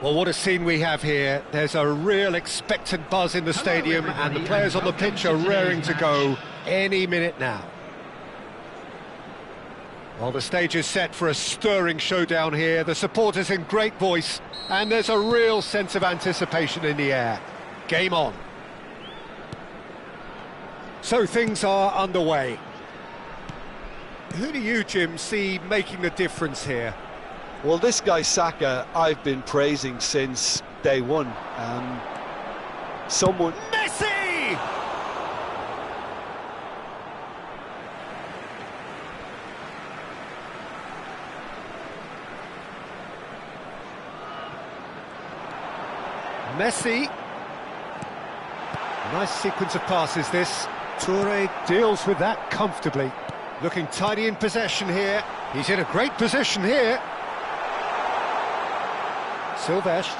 Well, what a scene we have here. There's a real expectant buzz in the stadium, and the players on the pitch are raring to go any minute now. Well, the stage is set for a stirring showdown here. The supporters in great voice, and there's a real sense of anticipation in the air. Game on. So things are underway. Who do you, Jim, see making the difference here? Well, this guy Saka, I've been praising since day one. Messi! Messi. Nice sequence of passes, this. Toure deals with that comfortably. Looking tidy in possession here. He's in a great position here. Silvestre.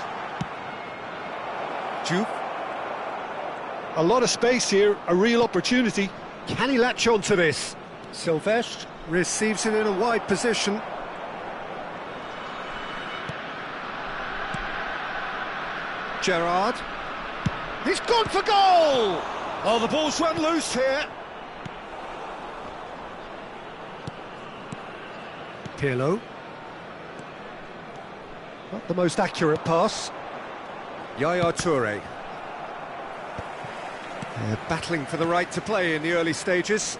Juve. A lot of space here, a real opportunity. Can he latch on to this? Silvestre receives it in a wide position. Gerrard. He's gone for goal! Oh, the ball's run loose here. Pirlo. Not the most accurate pass. Yaya Toure. They're battling for the right to play in the early stages.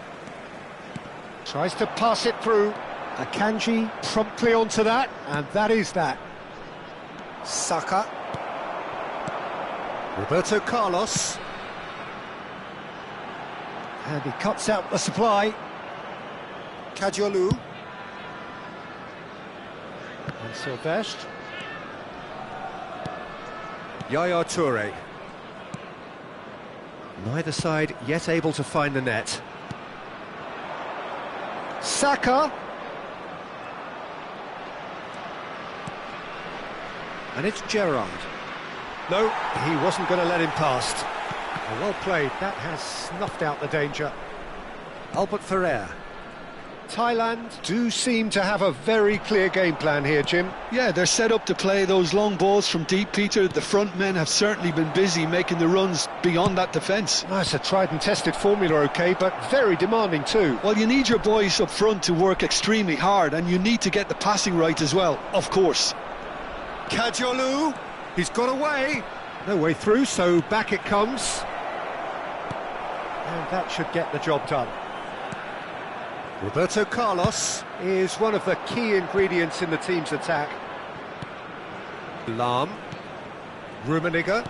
Tries to pass it through. Akanji promptly onto that, and that is that. Saka. Roberto Carlos. And he cuts out the supply. Kadiolu. And Silvestre. Yaya Toure. Neither side yet able to find the net. Saka. And it's Gerrard. No, he wasn't going to let him past. Well played, that has snuffed out the danger. Albert Ferrer. Thailand do seem to have a very clear game plan here, Jim. Yeah, they're set up to play those long balls from deep, Peter. The front men have certainly been busy making the runs beyond that defence. Oh, it's a tried and tested formula, OK, but very demanding too. Well, you need your boys up front to work extremely hard, and you need to get the passing right as well, of course. Kadiolu, he's got away. No way through, so back it comes. And that should get the job done. Roberto Carlos is one of the key ingredients in the team's attack. Lahm. Rummenigge.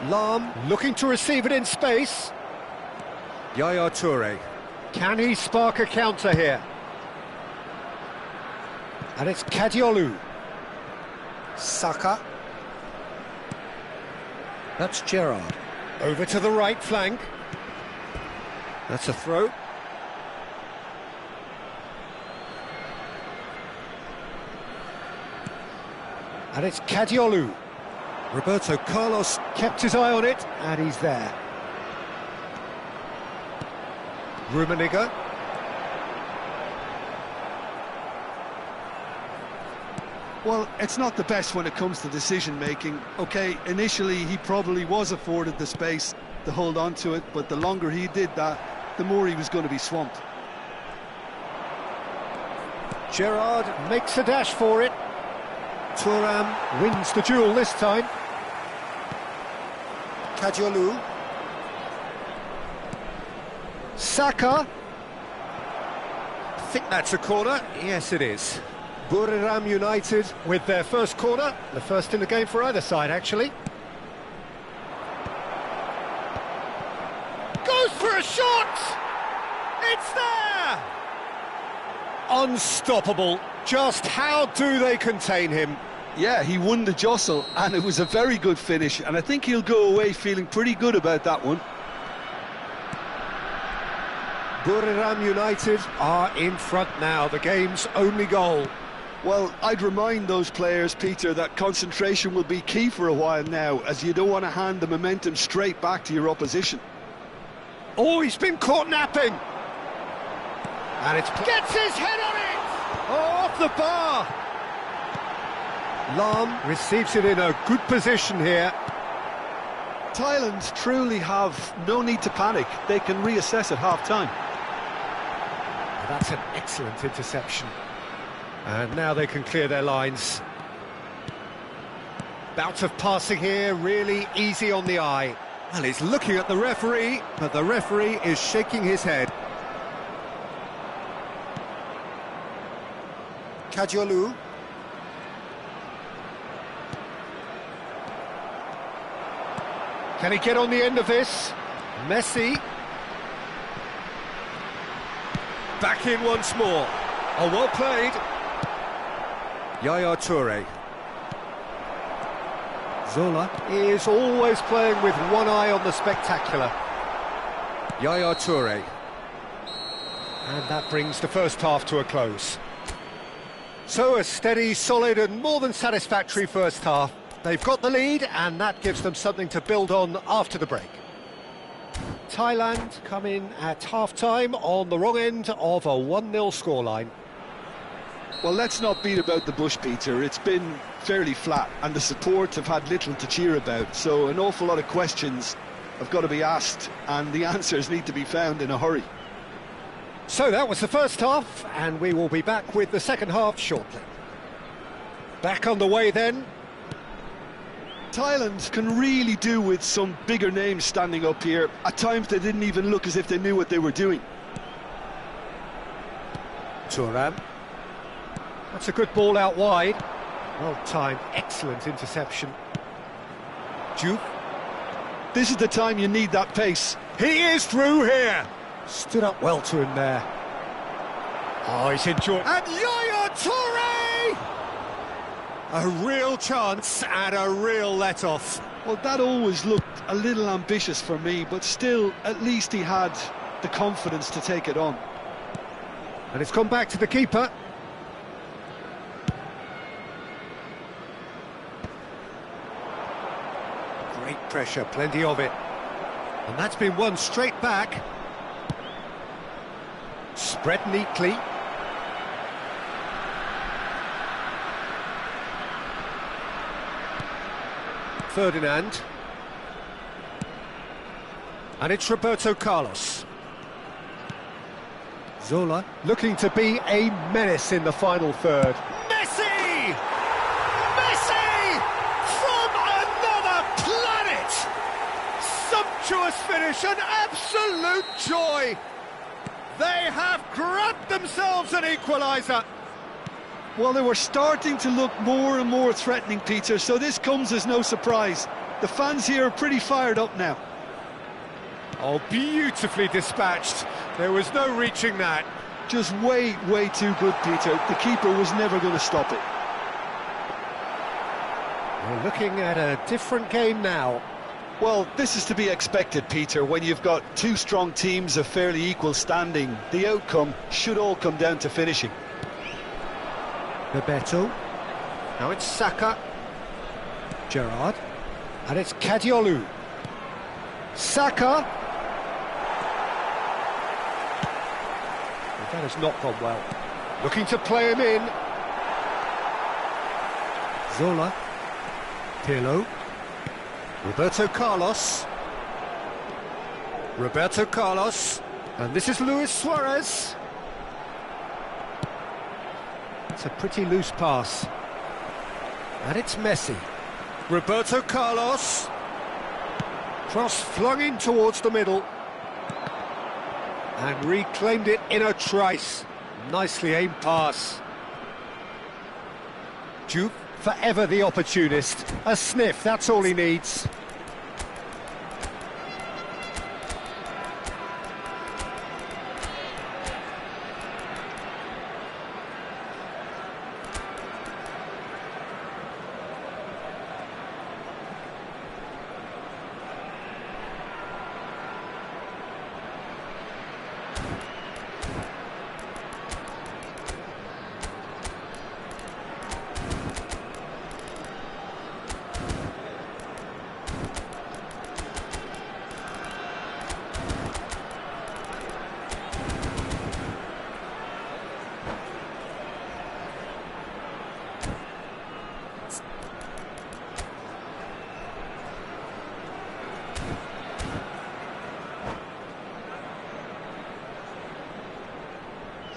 Lahm looking to receive it in space. Yaya Toure. Can he spark a counter here? And it's Kadiolu. Saka. That's Gerrard. Over to the right flank. That's a throw. And it's Kadiolu. Roberto Carlos kept his eye on it, and he's there. Rummenigge. Well, it's not the best when it comes to decision-making. OK, initially he probably was afforded the space to hold on to it, but the longer he did that, the more he was going to be swamped. Gerrard makes a dash for it. Thuram wins the duel this time. Kadiolu. Saka. I think that's a corner. Yes, it is. Buriram United with their first corner, the first in the game for either side, actually. Goes for a shot! It's there! Unstoppable. Just how do they contain him? Yeah, he won the jostle, and it was a very good finish, and I think he'll go away feeling pretty good about that one. Buriram United are in front now, the game's only goal. Well, I'd remind those players, Peter, that concentration will be key for a while now, as you don't want to hand the momentum straight back to your opposition. Oh, he's been caught napping! And it's... Gets his head on it! Oh, off the bar! Lam receives it in a good position here. Thailand truly have no need to panic. They can reassess at half-time. That's an excellent interception. And now they can clear their lines. Bout of passing here, really easy on the eye. Well, he's looking at the referee, but the referee is shaking his head. Kadiolu. Can he get on the end of this? Messi. Back in once more. Oh, well played. Yaya Toure. Zola is always playing with one eye on the spectacular. Yaya Toure. And that brings the first half to a close. So a steady, solid and more than satisfactory first half. They've got the lead and that gives them something to build on after the break. Thailand come in at half-time on the wrong end of a 1-0 scoreline. Well, let's not beat about the bush, Peter. It's been fairly flat and the support have had little to cheer about, so an awful lot of questions have got to be asked and the answers need to be found in a hurry. So that was the first half and we will be back with the second half shortly. Back on the way then. Thailand can really do with some bigger names standing up here. At times they didn't even look as if they knew what they were doing. Thuram. That's a good ball out wide. Well timed, excellent interception. Duke. This is the time you need that pace. He is through here. Stood up well to him there. Oh, he's enjoying. And Yaya Toure! A real chance and a real let-off. Well, that always looked a little ambitious for me, but still, at least he had the confidence to take it on. And it's gone back to the keeper. Great pressure, plenty of it. And that's been won straight back. Spread neatly. Ferdinand. And it's Roberto Carlos. Zola looking to be a menace in the final third. Messi! Messi! From another planet! Sumptuous finish, an absolute joy! They have grabbed themselves an equaliser. Well, they were starting to look more and more threatening, Peter, so this comes as no surprise. The fans here are pretty fired up now. Oh, beautifully dispatched. There was no reaching that. Just way, way too good, Peter. The keeper was never going to stop it. We're looking at a different game now. Well, this is to be expected, Peter. When you've got two strong teams of fairly equal standing, the outcome should all come down to finishing. Bebeto. Now it's Saka. Gerrard. And it's Kadiolu. Saka. Well, that has not gone well. Looking to play him in. Zola. Pirlo. Roberto Carlos. Roberto Carlos. And this is Luis Suarez. It's a pretty loose pass. And it's Messi. Roberto Carlos. Cross flung in towards the middle. And reclaimed it in a trice. Nicely aimed pass. Duke, forever the opportunist. A sniff, that's all he needs.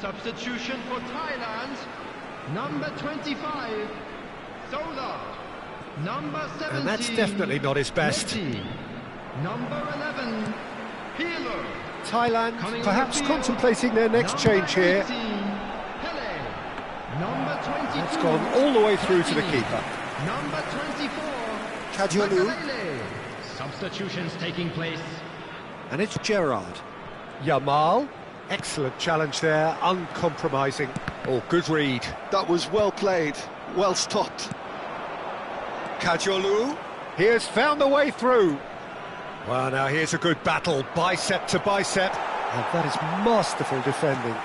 Substitution for Thailand, number 25, Sola. Number 17, And that's definitely not his best. Messi. Number 11, Peeler. Thailand Coming on perhaps the field, contemplating their next number change here. 18, Pele. Number 22, It's gone all the way through to the keeper. Number 24, Kadiolu. Makelele. Substitutions taking place. And it's Gerrard. Yamal. Excellent challenge there, uncompromising. Oh, good read. That was well played, well stopped. Kadiolu. He has found a way through. Well, now here's a good battle, bicep to bicep. And that is masterful defending.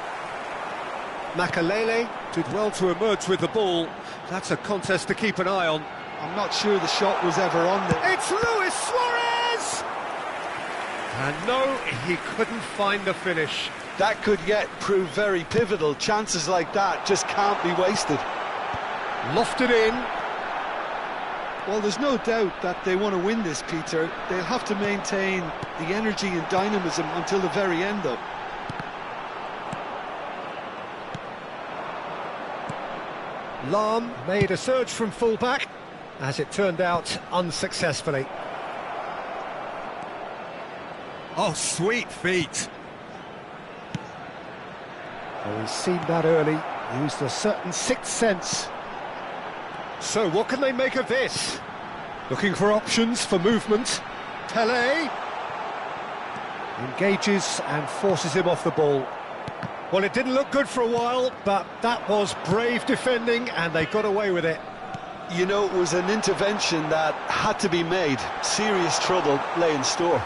Makelele did well to emerge with the ball. That's a contest to keep an eye on. I'm not sure the shot was ever on there. It's Luis Suarez! And no, he couldn't find the finish. That could yet prove very pivotal. Chances like that just can't be wasted. Lofted in. Well, there's no doubt that they want to win this, Peter. They'll have to maintain the energy and dynamism until the very end, though. Lahm made a surge from fullback, as it turned out unsuccessfully. Oh, sweet feet. Oh, he's seen that early, used a certain sixth sense. So what can they make of this? Looking for options for movement. Pele engages and forces him off the ball. Well, it didn't look good for a while, but that was brave defending and they got away with it. You know, it was an intervention that had to be made. Serious trouble lay in store.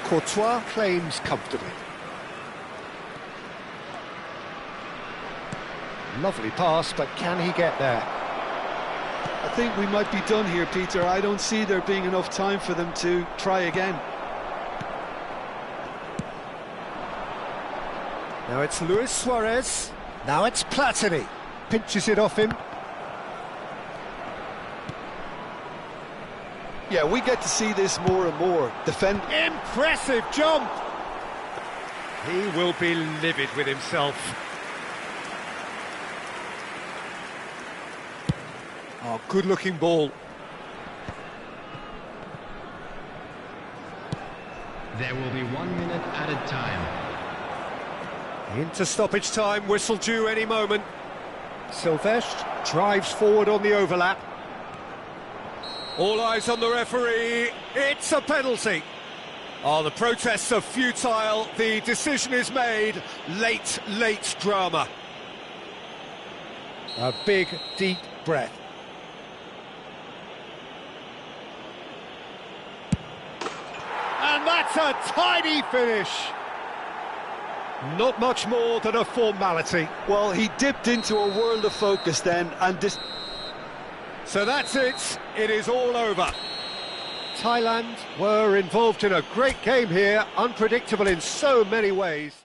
Courtois claims comfortably. Lovely pass, but can he get there? I think we might be done here, Peter. I don't see there being enough time for them to try again. Now it's Luis Suarez. Now it's Platini. Pinches it off him. Yeah, we get to see this more and more. Defend. Impressive jump! He will be livid with himself. Oh, good-looking ball. There will be 1 minute added time. Into stoppage time, whistle due any moment. Silvestre drives forward on the overlap. All eyes on the referee. It's a penalty. Oh, the protests are futile. The decision is made. Late drama. A big, deep breath. And that's a tidy finish. Not much more than a formality. Well, he dipped into a world of focus then, and So that's it. It is all over. Thailand were involved in a great game here, unpredictable in so many ways.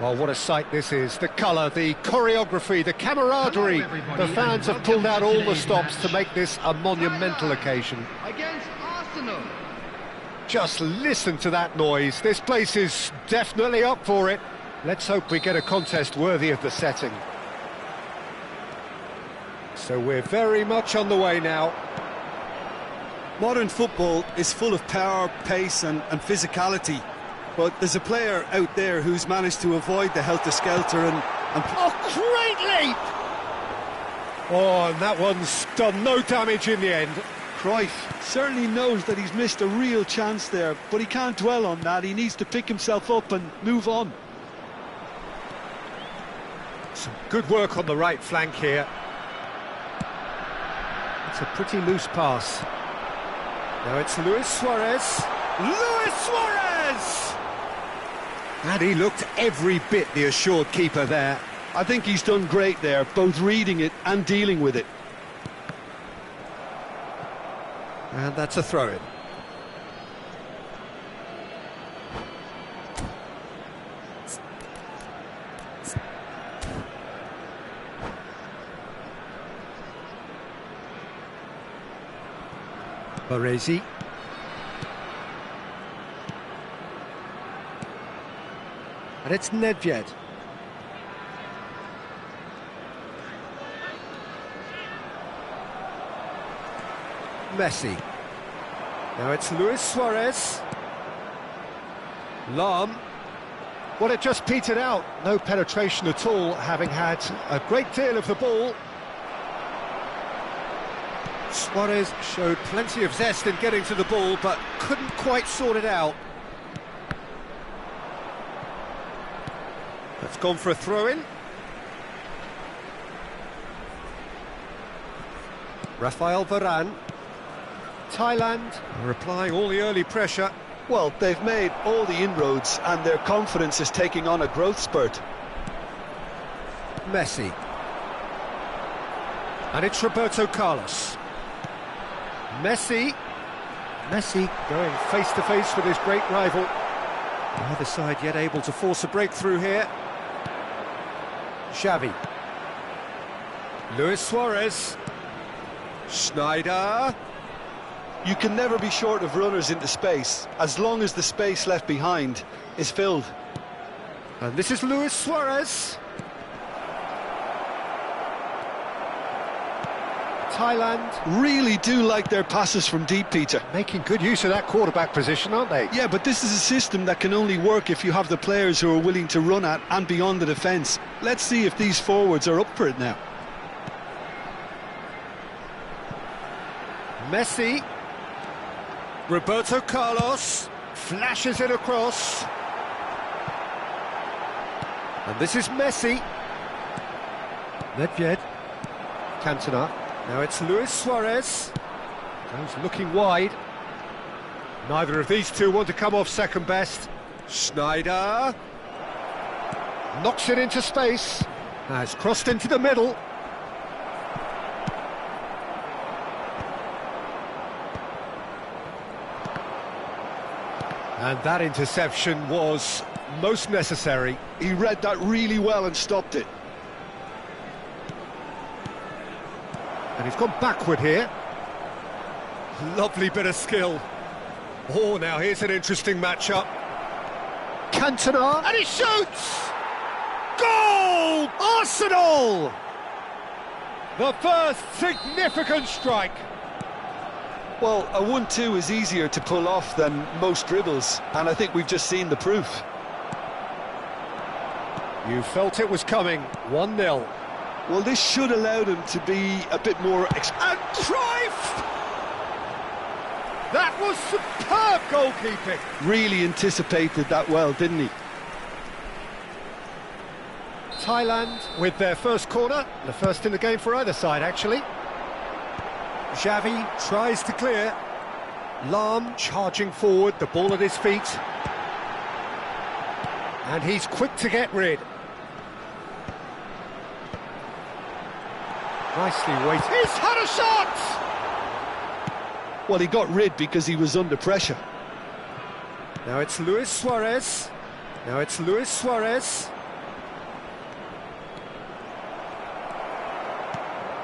Well, what a sight this is. The colour, the choreography, the camaraderie. The fans have pulled out all the stops to make this a monumental occasion. Against Arsenal. Just listen to that noise. This place is definitely up for it. Let's hope we get a contest worthy of the setting. So we're very much on the way now. Modern football is full of power, pace and physicality. But there's a player out there who's managed to avoid the helter-skelter and... Oh, great leap! Oh, and that one's done no damage in the end. Cruyff certainly knows that he's missed a real chance there, but he can't dwell on that. He needs to pick himself up and move on. Some good work on the right flank here. It's a pretty loose pass. Now it's Luis Suarez. Luis Suarez! And he looked every bit the assured keeper there. I think he's done great there, both reading it and dealing with it. And that's a throw-in. Baresi. And it's Nedved. Messi. Now it's Luis Suarez. Lahm. Well, it just petered out. No penetration at all, having had a great deal of the ball. Suarez showed plenty of zest in getting to the ball, but couldn't quite sort it out. That's gone for a throw-in. Rafael Varane. Thailand are applying all the early pressure. Well, they've made all the inroads and their confidence is taking on a growth spurt. Messi. And it's Roberto Carlos. Messi going face-to-face with his great rival. Neither side yet able to force a breakthrough here. Xavi. Luis Suarez. Schneider. You can never be short of runners into space, as long as the space left behind is filled. And this is Luis Suarez. Thailand really do like their passes from deep, Peter. Making good use of that quarterback position, aren't they? Yeah, but this is a system that can only work if you have the players who are willing to run at and beyond the defence. Let's see if these forwards are up for it now. Messi. Roberto Carlos flashes it across. And this is Messi. Nedved. Cantona. Now it's Luis Suarez. Goes looking wide. Neither of these two want to come off second best. Schneider. Knocks it into space. Has crossed into the middle. And that interception was most necessary. He read that really well and stopped it. And he's gone backward here. Lovely bit of skill. Oh, now here's an interesting matchup. Cantona, and he shoots! Goal! Arsenal! The first significant strike. Well, a 1-2 is easier to pull off than most dribbles, and I think we've just seen the proof. You felt it was coming. 1-0. Well, this should allow them to be a bit more... And Cruyff! That was superb goalkeeping. Really anticipated that well, didn't he? Thailand with their first corner. The first in the game for either side, actually. Xavi tries to clear. Lahm charging forward, the ball at his feet. And he's quick to get rid. Nicely weighted. He's had a shot! Well, he got rid because he was under pressure. Now it's Luis Suarez. Now it's Luis Suarez.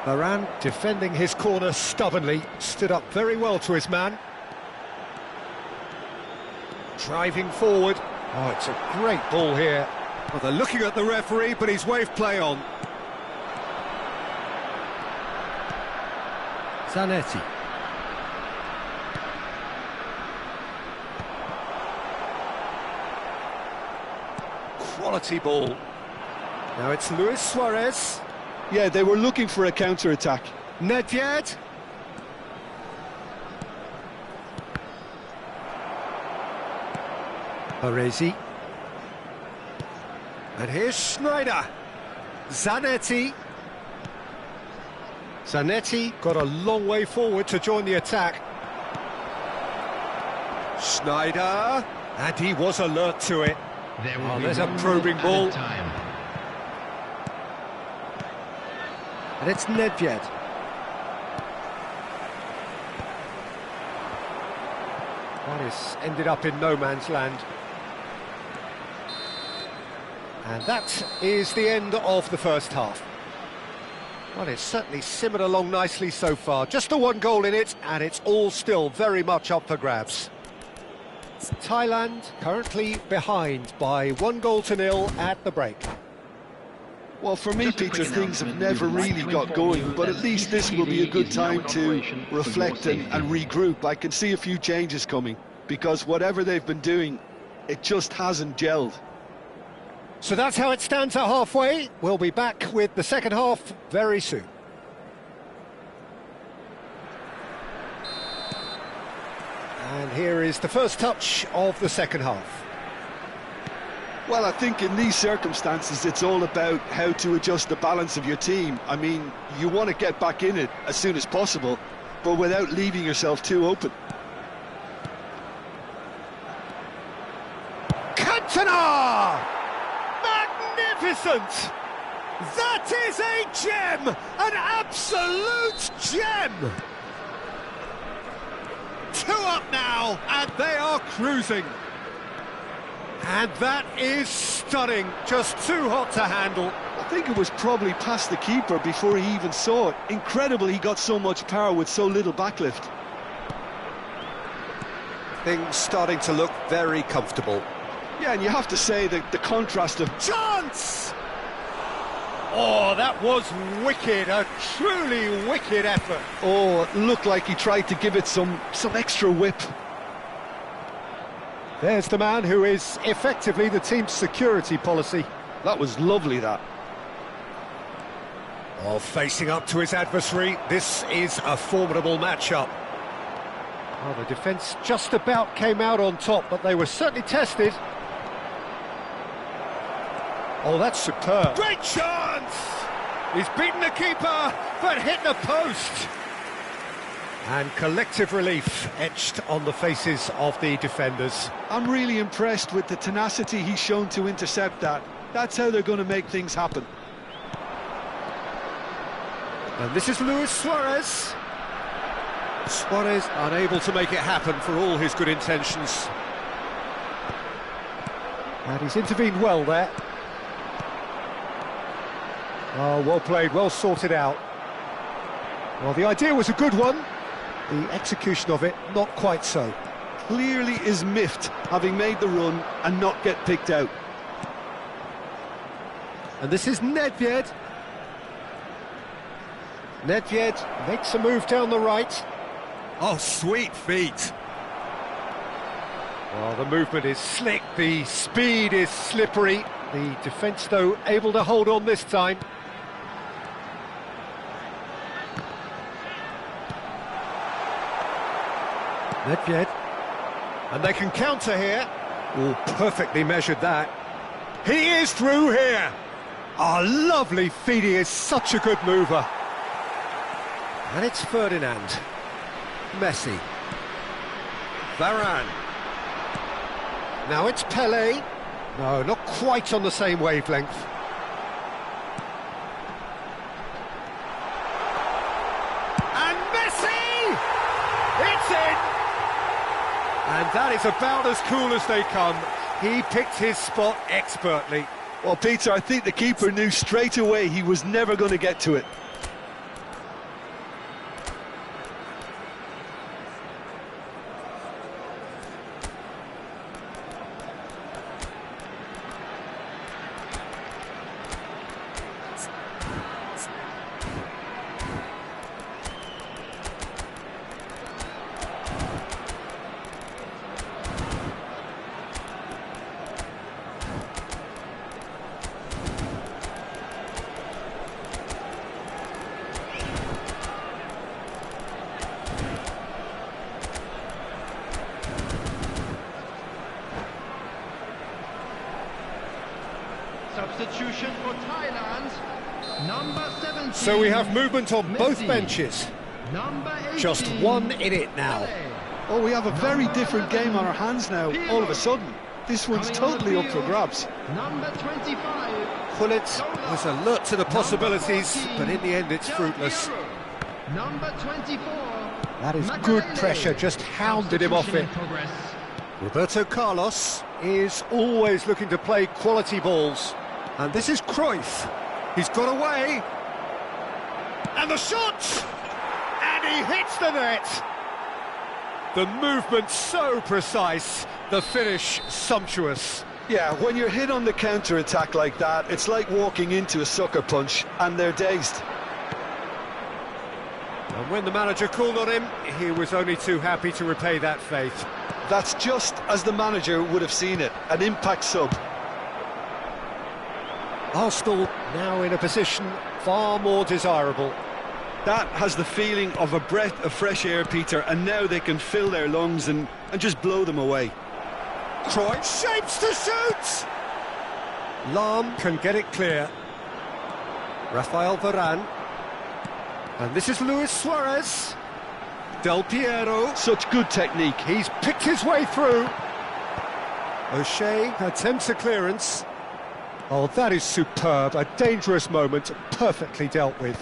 Varane defending his corner stubbornly, stood up very well to his man. Driving forward. Oh, it's a great ball here. Well, they're looking at the referee, but he's waved play on. Zanetti. Quality ball. Now it's Luis Suarez. Yeah, they were looking for a counter-attack. Nedved. Baresi. And here's Schneider. Zanetti. Zanetti got a long way forward to join the attack. Schneider. And he was alert to it. There's a probing ball. And it's Nedved. That is ended up in no man's land. And that is the end of the first half. Well, it's certainly simmered along nicely so far. Just the one goal in it, and it's all still very much up for grabs. Thailand currently behind by 1-0 at the break. Well, for me, Peter, things have never really got going, but at least this will be a good time to reflect and regroup. I can see a few changes coming, because whatever they've been doing, it just hasn't gelled. So that's how it stands at halfway. We'll be back with the second half very soon. And here is the first touch of the second half. Well, I think in these circumstances, it's all about how to adjust the balance of your team. I mean, you want to get back in it as soon as possible, but without leaving yourself too open. Cantona! Magnificent! That is a gem! An absolute gem! 2 up now, and they are cruising. And that is stunning, just too hot to handle. I think it was probably past the keeper before he even saw it. Incredible he got so much power with so little backlift. Things starting to look very comfortable. Yeah, and you have to say that the contrast of... Chance! Oh, that was wicked, a truly wicked effort. Oh, it looked like he tried to give it some extra whip. There's the man who is effectively the team's security policy. That was lovely, that. Oh, facing up to his adversary, this is a formidable matchup. Well, the defence just about came out on top, but they were certainly tested. Oh, that's superb. Great chance! He's beaten the keeper, but hit the post. And collective relief etched on the faces of the defenders. I'm really impressed with the tenacity he's shown to intercept that. That's how they're going to make things happen. And this is Luis Suarez. Suarez unable to make it happen for all his good intentions. And he's intervened well there. Oh, well played, well sorted out. Well, the idea was a good one. The execution of it, not quite so. Clearly is miffed, having made the run and not get picked out. And this is Nedved. Nedved makes a move down the right. Oh, sweet feet. Well, the movement is slick, the speed is slippery. The defence, though, able to hold on this time. Nedved. And they can counter here. Oh, perfectly measured that. He is through here. Oh, lovely feet. He is such a good mover. And it's Ferdinand. Messi. Varane. Now it's Pelé. No, not quite on the same wavelength. And Messi! It's in! And that is about as cool as they come. He picked his spot expertly. Well, Peter, I think the keeper knew straight away he was never going to get to it. substitution for Thailand. Number 17. So we have movement on both Messi. benches. Number 18. Just 1 in it now. Oh, we have a very different game on our hands now, all of a sudden. This one's totally up for grabs. Number 25. Pullet was alert to the possibilities, but in the end it's fruitless. Number 24. That is good pressure, just hounded him off it. Progress. Roberto Carlos is always looking to play quality balls. And this is Cruyff. He's got away. And the shot! And he hits the net! The movement so precise, the finish sumptuous. Yeah, when you're hit on the counter-attack like that, it's like walking into a sucker punch, and they're dazed. And when the manager called on him, he was only too happy to repay that faith. That's just as the manager would have seen it, an impact sub. Arsenal now in a position far more desirable. That has the feeling of a breath of fresh air, Peter, and now they can fill their lungs and just blow them away. Cruyff shapes to shoot! Lahm can get it clear. Rafael Varane. And this is Luis Suarez. Del Piero. Such good technique. He's picked his way through. O'Shea attempts a clearance. Oh, that is superb. A dangerous moment, perfectly dealt with.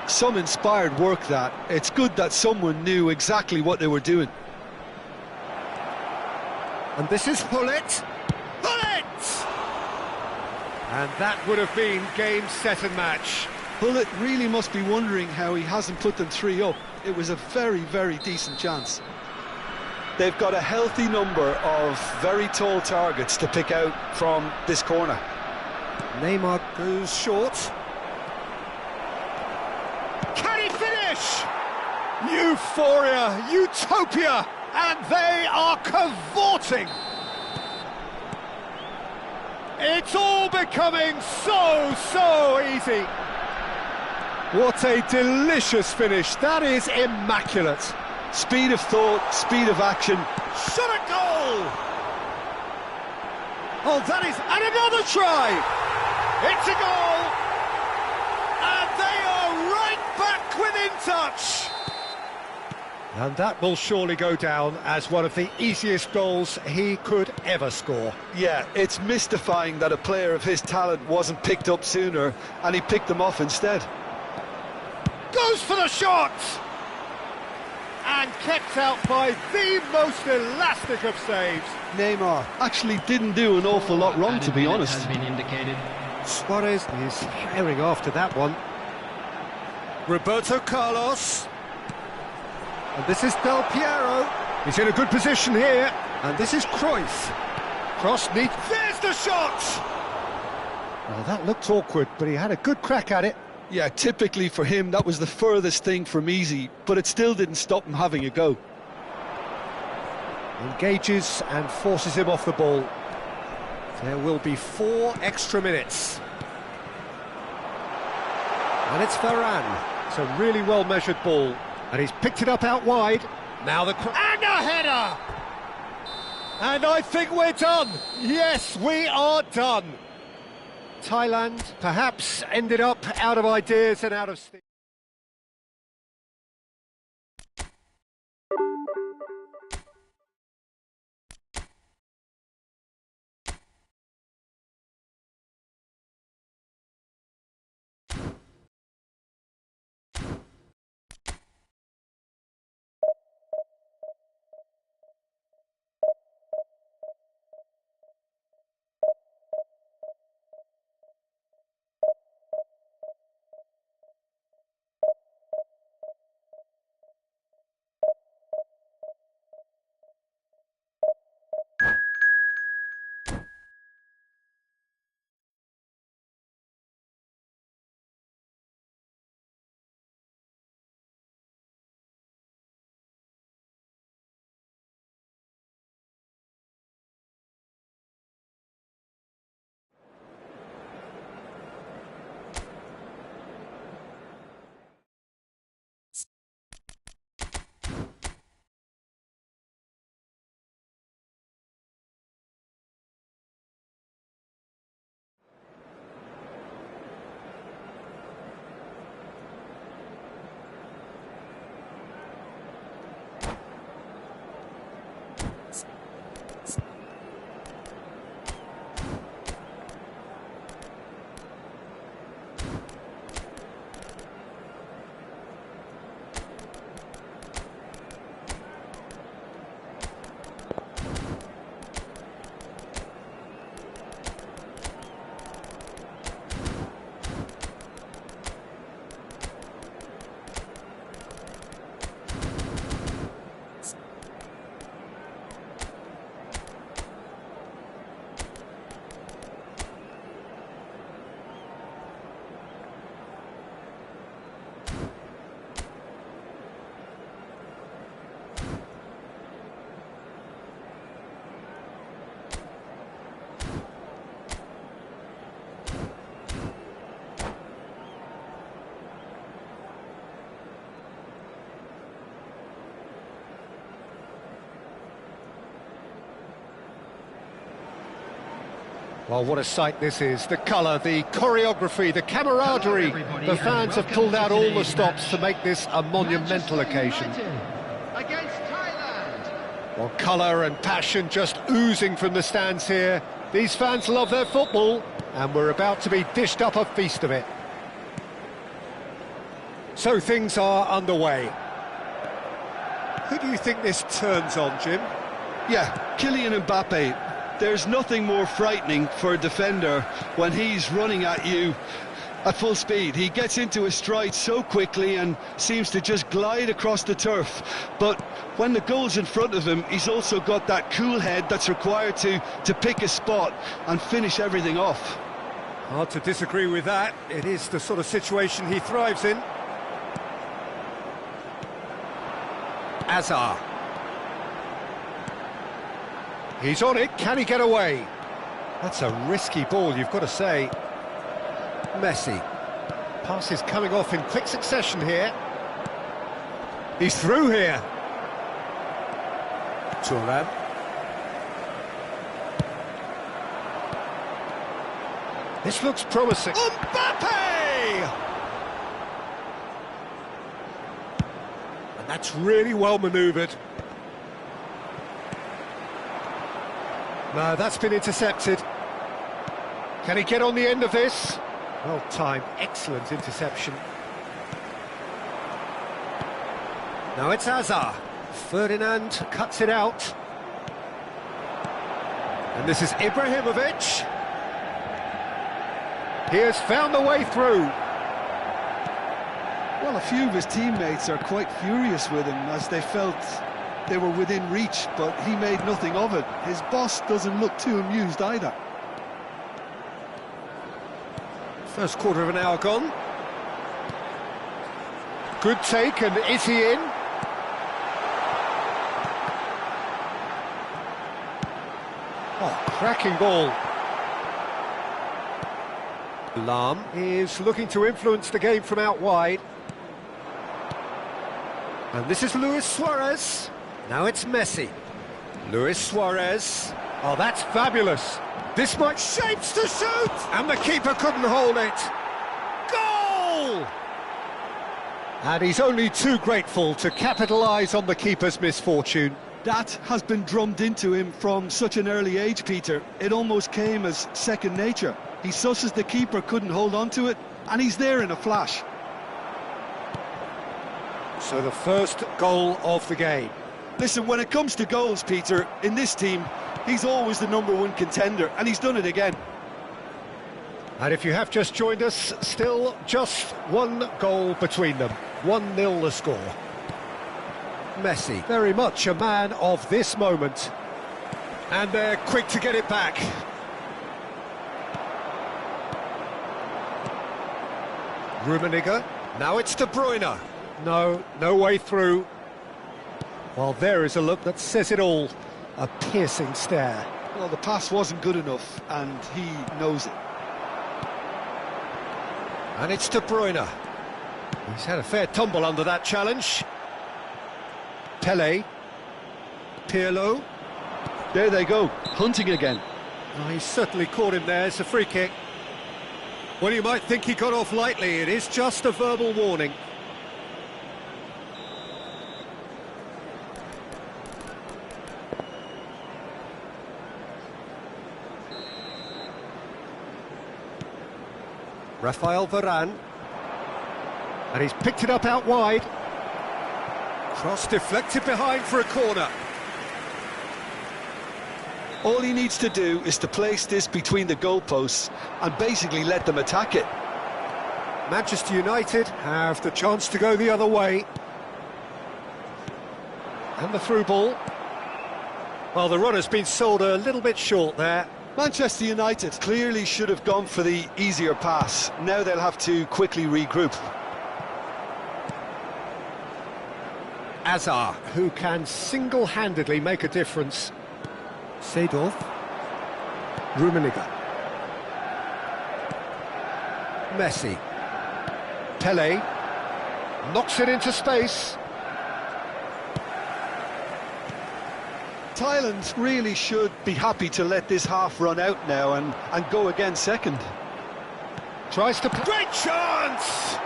Some inspired work, that. It's good that someone knew exactly what they were doing. And this is Pullet. Pullet! And that would have been game, set and match. Pullet really must be wondering how he hasn't put them 3 up. It was a very, very decent chance. They've got a healthy number of very tall targets to pick out from this corner. Neymar goes short. Can he finish? Euphoria, utopia, and they are cavorting. It's all becoming so easy. What a delicious finish. That is immaculate. Speed of thought, speed of action. Shot a goal! Oh, that is... And another try! It's a goal! And they are right back within touch! And that will surely go down as one of the easiest goals he could ever score. Yeah, it's mystifying that a player of his talent wasn't picked up sooner, and he picked them off instead. Goes for the shot! And kept out by the most elastic of saves. Neymar actually didn't do an awful lot wrong, to be honest. Has been indicated. Suarez is herring after that one. Roberto Carlos. And this is Del Piero. He's in a good position here. And this is Cruyff. Cross neat. There's the shot! Well, that looked awkward, but he had a good crack at it. Yeah, typically for him, that was the furthest thing from easy, but it still didn't stop him having a go. Engages and forces him off the ball. There will be 4 extra minutes. And it's Varane. It's a really well-measured ball. And he's picked it up out wide. Now the... And a header! And I think we're done. Yes, we are done. Thailand perhaps ended up out of ideas and out of steam. Well, what a sight this is. The colour, the choreography, the camaraderie. The fans have pulled out all the stops to make this a monumental occasion. Against Thailand. Well, colour and passion just oozing from the stands here. These fans love their football, and we're about to be dished up a feast of it. So things are underway. Who do you think this turns on, Jim? Yeah, Kylian Mbappe. There's nothing more frightening for a defender when he's running at you at full speed. He gets into his stride so quickly and seems to just glide across the turf. But when the goal's in front of him, he's also got that cool head that's required to pick a spot and finish everything off. Hard to disagree with that. It is the sort of situation he thrives in. Hazard. He's on it, can he get away? That's a risky ball, you've got to say. Messi. Pass is coming off in quick succession here. He's through here. Thuram. This looks promising. Mbappe! And that's really well manoeuvred. No, that's been intercepted. Can he get on the end of this? Well timed, excellent interception. Now it's Hazard. Ferdinand cuts it out. And this is Ibrahimovic. He has found the way through. Well, a few of his teammates are quite furious with him as they felt they were within reach, but he made nothing of it. His boss doesn't look too amused either. First quarter of an hour gone. Good take, and is he in? Oh, cracking ball. Lahm is looking to influence the game from out wide. And this is Luis Suarez. Now it's Messi. Luis Suarez. Oh, that's fabulous. This might shapes to shoot! And the keeper couldn't hold it. Goal! And he's only too grateful to capitalise on the keeper's misfortune. That has been drummed into him from such an early age, Peter. It almost came as second nature. He susses the keeper couldn't hold on to it, and he's there in a flash. So the first goal of the game. Listen, when it comes to goals, Peter, in this team, he's always the #1 contender, and he's done it again. And if you have just joined us, still just one goal between them. 1-0 the score. Messi, very much a man of this moment. And they're quick to get it back. Rummenigge, now it's De Bruyne. No way through. Well, there is a look that says it all. A piercing stare. Well, the pass wasn't good enough, and he knows it. And it's De Bruyne. He's had a fair tumble under that challenge. Pele. Pirlo. There they go, hunting again. Oh, he's certainly caught him there. It's a free kick. Well, you might think he got off lightly. It is just a verbal warning. Rafael Varane. And he's picked it up out wide. Cross deflected behind for a corner. All he needs to do is to place this between the goalposts and basically let them attack it. Manchester United have the chance to go the other way. And the through ball. Well, the run has been sold a little bit short there. Manchester United clearly should have gone for the easier pass. Now they'll have to quickly regroup. Hazard, who can single-handedly make a difference. Seedorf. Rummenigge. Messi. Pele. Knocks it into space. Thailand really should be happy to let this half run out now and go again second. Tries to... Great chance!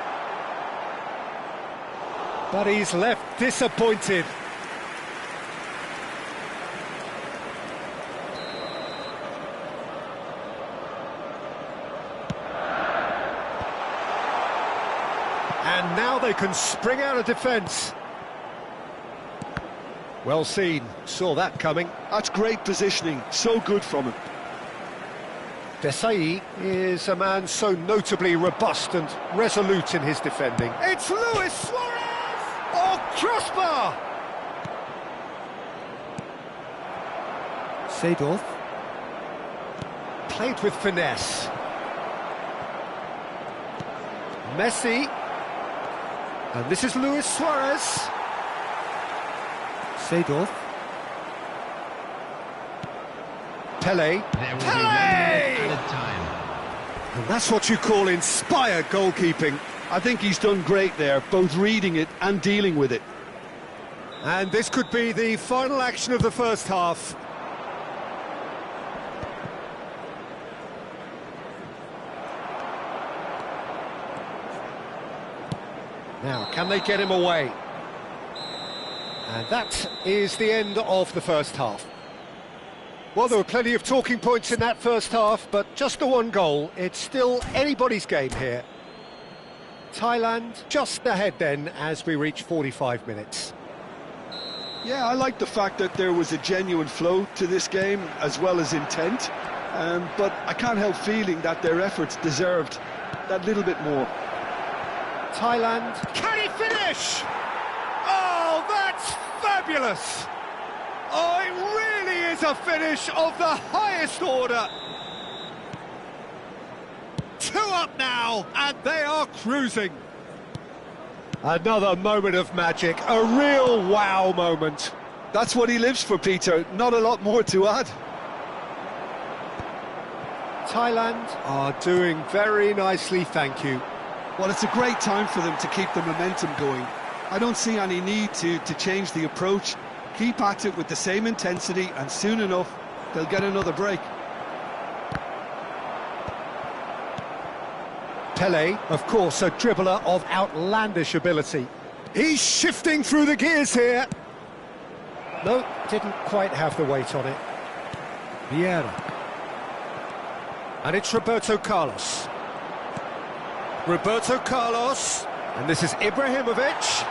But he's left disappointed. And now they can spring out of defence. Well seen, saw that coming. That's great positioning, so good from him. Desai is a man so notably robust and resolute in his defending. It's Luis Suarez! Oh, crossbar! Seedorf. Played with finesse. Messi. And this is Luis Suarez. Seedorf. Pele. Pele! And that's what you call inspired goalkeeping. I think he's done great there, both reading it and dealing with it. And this could be the final action of the first half. Now, can they get him away? And that is the end of the first half. Well, there were plenty of talking points in that first half, but just the one goal. It's still anybody's game here. Thailand just ahead then as we reach 45 minutes. Yeah, I like the fact that there was a genuine flow to this game as well as intent, but I can't help feeling that their efforts deserved that little bit more. Thailand, can he finish? Oh, that's fabulous! Oh, it really is a finish of the highest order. 2 up now, and they are cruising. Another moment of magic, a real wow moment. That's what he lives for, Peter, not a lot more to add. Thailand are doing very nicely, thank you. Well, it's a great time for them to keep the momentum going. I don't see any need to change the approach. Keep at it with the same intensity, and soon enough, they'll get another break. Pele, of course, a dribbler of outlandish ability. He's shifting through the gears here. No, didn't quite have the weight on it. Vieira. And it's Roberto Carlos. Roberto Carlos. And this is Ibrahimovic.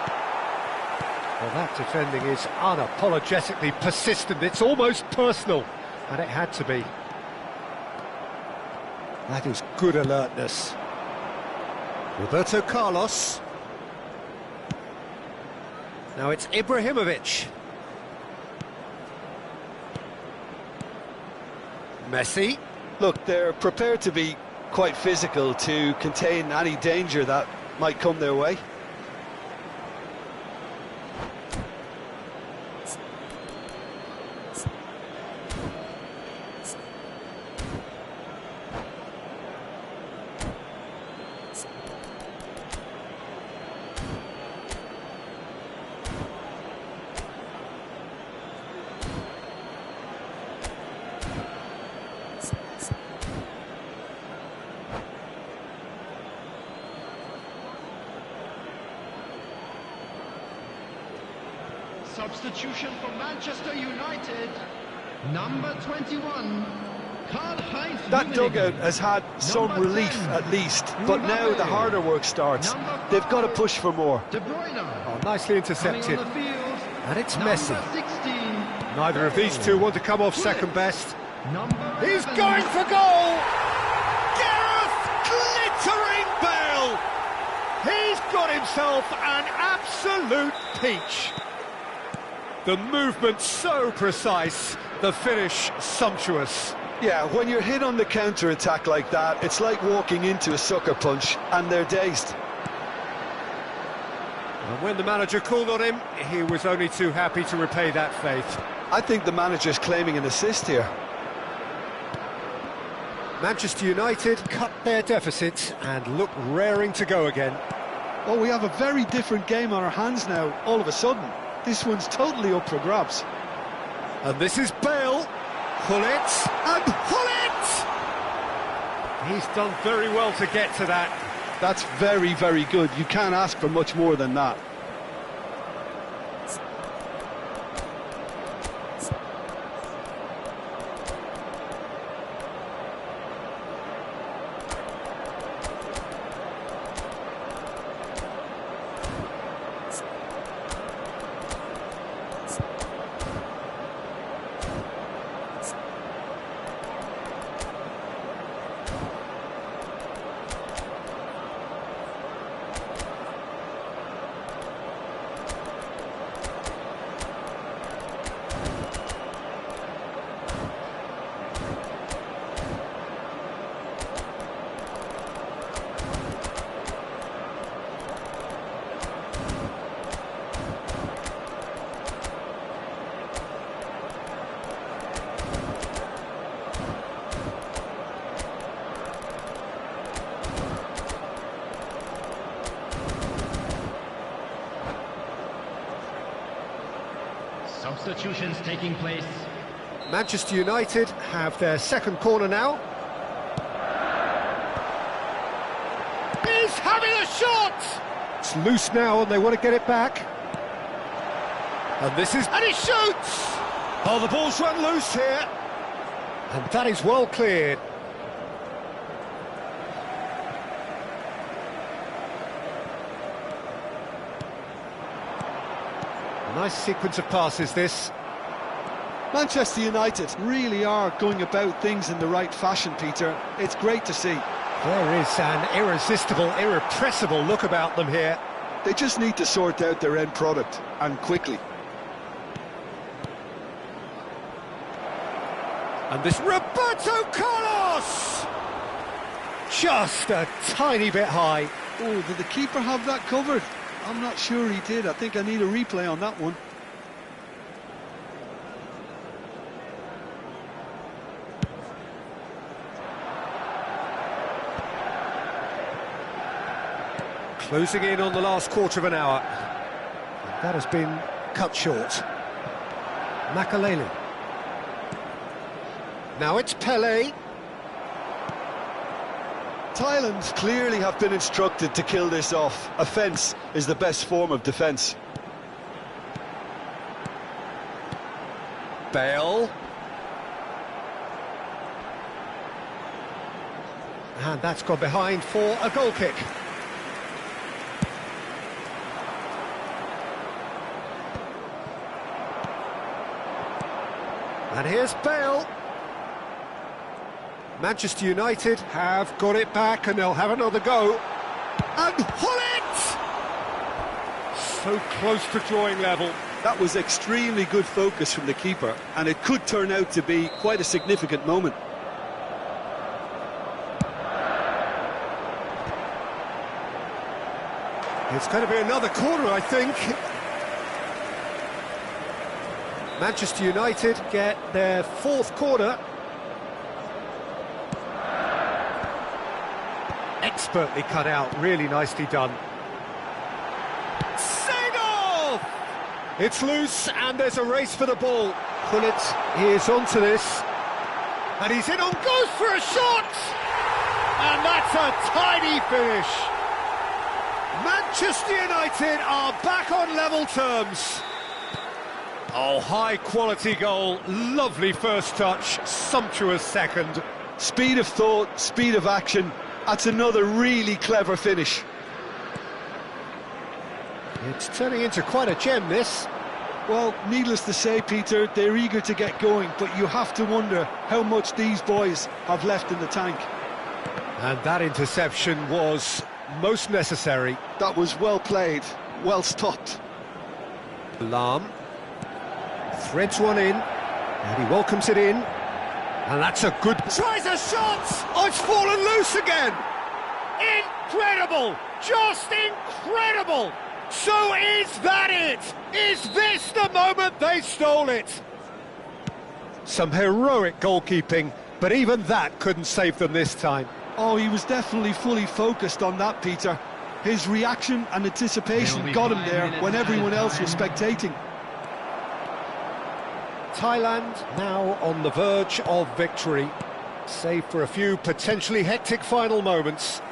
Well, that defending is unapologetically persistent. It's almost personal. And it had to be. That is good alertness. Roberto Carlos. Now it's Ibrahimovic. Messi. Look, they're prepared to be quite physical to contain any danger that might come their way. Substitution for Manchester United, number 21, Karl-Heinz That Rummenigge. dugout has had some Number relief 10, at least, but now the Mbappe. harder work starts. Number They've got to 5, push for more. De Bruyne. Oh, nicely intercepted. Coming on the field, And it's number Messi. 16, Neither of these two want to come off second best. number He's 11, going for goal! Gareth Glittering Bale! He's got himself an absolute peach. The movement so precise, the finish sumptuous. Yeah, when you're hit on the counter-attack like that, it's like walking into a sucker punch, and they're dazed. And when the manager called on him, he was only too happy to repay that faith. I think the manager's claiming an assist here. Manchester United cut their deficit and look raring to go again. Well, we have a very different game on our hands now, all of a sudden. This one's totally up for grabs. And this is Bale. Pull it, and pull it! He's done very well to get to that. That's very, very good. You can't ask for much more than that. Substitutions taking place. Manchester United have their second corner now. He's having a shot! It's loose now and they want to get it back. And this is... And he shoots! Oh, the ball's run loose here. And that is well cleared. Nice sequence of passes, this. Manchester United really are going about things in the right fashion, Peter. It's great to see. There is an irresistible, irrepressible look about them here. They just need to sort out their end product, and quickly. And this Roberto Carlos! Just a tiny bit high. Oh, did the keeper have that covered? I'm not sure he did. I think I need a replay on that one. Closing in on the last quarter of an hour. That has been cut short. Makalele. Now it's Pele. Thailand clearly have been instructed to kill this off. Offence is the best form of defence. Bale. And that's gone behind for a goal kick. And here's Bale. Manchester United have got it back and they'll have another go. And pull it! So close to drawing level. That was extremely good focus from the keeper, and it could turn out to be quite a significant moment. It's going to be another corner, I think. Manchester United get their fourth corner. Expertly cut out, really nicely done. Save! It's loose and there's a race for the ball. Pullet is onto this. And he's in on, goes for a shot! And that's a tiny finish. Manchester United are back on level terms. Oh, high-quality goal, lovely first touch, sumptuous second. Speed of thought, speed of action, that's another really clever finish. It's turning into quite a gem, this. Well, needless to say, Peter, they're eager to get going, but you have to wonder how much these boys have left in the tank. And that interception was most necessary. That was well played, well stopped. Lam threads one in, and he welcomes it in, and that's a good... Tries a shot! Oh, it's fallen loose again! Incredible! Just incredible! So is that it? Is this the moment they stole it? Some heroic goalkeeping, but even that couldn't save them this time. Oh, he was definitely fully focused on that, Peter. His reaction and anticipation got him there when everyone else was spectating. Thailand now on the verge of victory, save for a few potentially hectic final moments.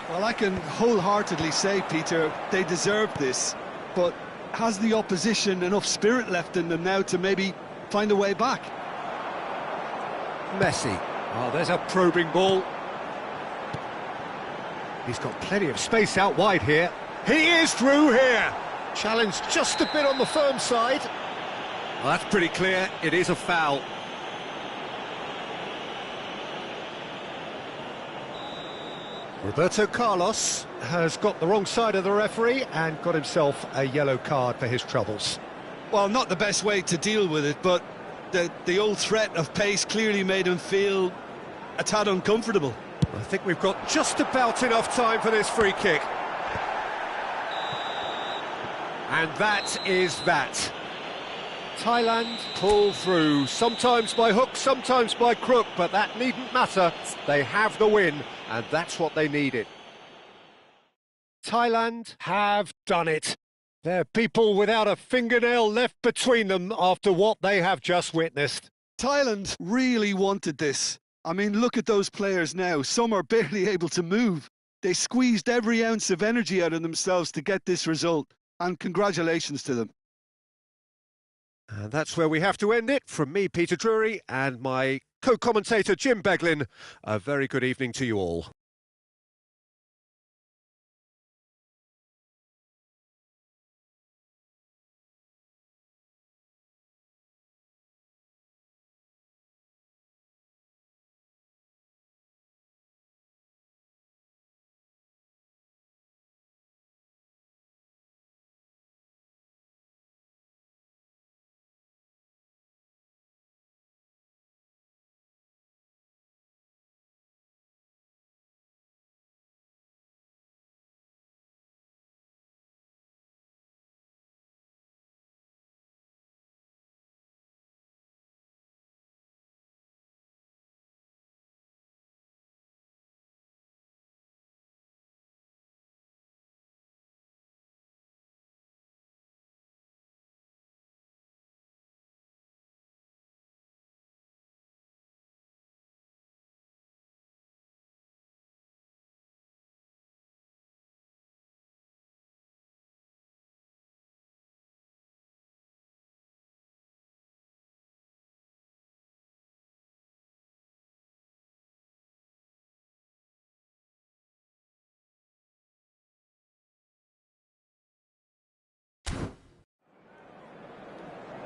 Well, I can wholeheartedly say, Peter, they deserve this, but has the opposition enough spirit left in them now to maybe find a way back? Messi. Oh, there's a probing ball. He's got plenty of space out wide here. He is through here. Challenge just a bit on the firm side. Well, that's pretty clear. It is a foul. Roberto Carlos has got the wrong side of the referee and got himself a yellow card for his troubles. Well, not the best way to deal with it, but the old threat of pace clearly made him feel a tad uncomfortable. I think we've got just about enough time for this free kick. And that is that. Thailand pull through, sometimes by hook, sometimes by crook, but that needn't matter. They have the win, and that's what they needed. Thailand have done it. They're people without a fingernail left between them after what they have just witnessed. Thailand really wanted this. I mean, look at those players now. Some are barely able to move. They squeezed every ounce of energy out of themselves to get this result, and congratulations to them. And that's where we have to end it. From me, Peter Drury, and my co-commentator, Jim Beglin. A very good evening to you all.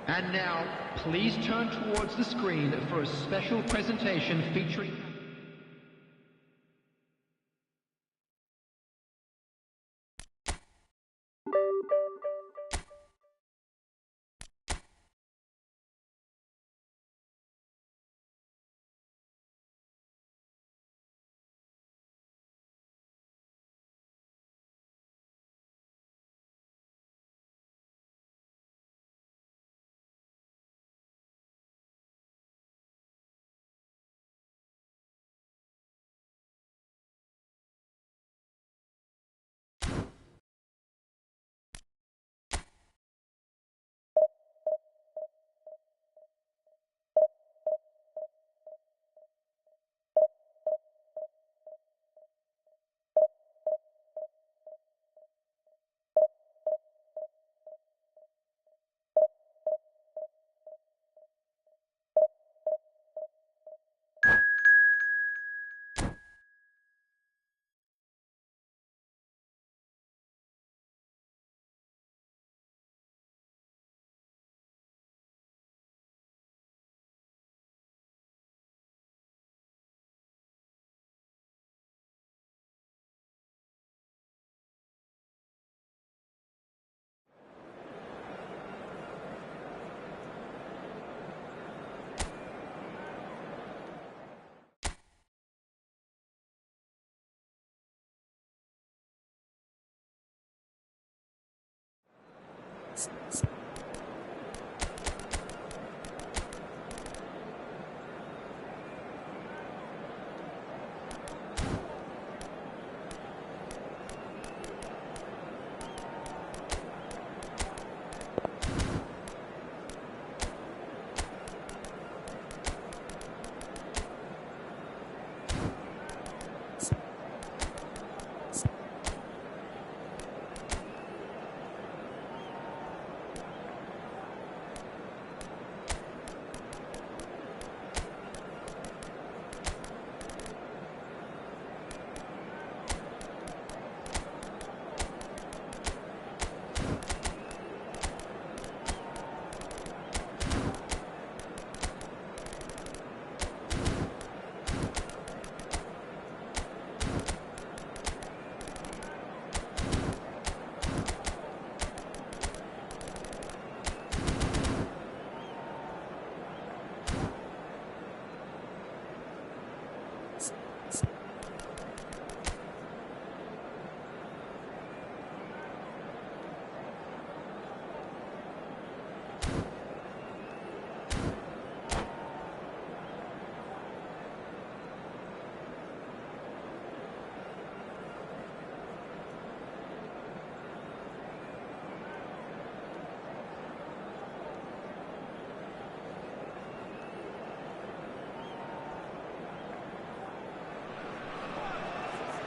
And now, please turn towards the screen for a special presentation featuring...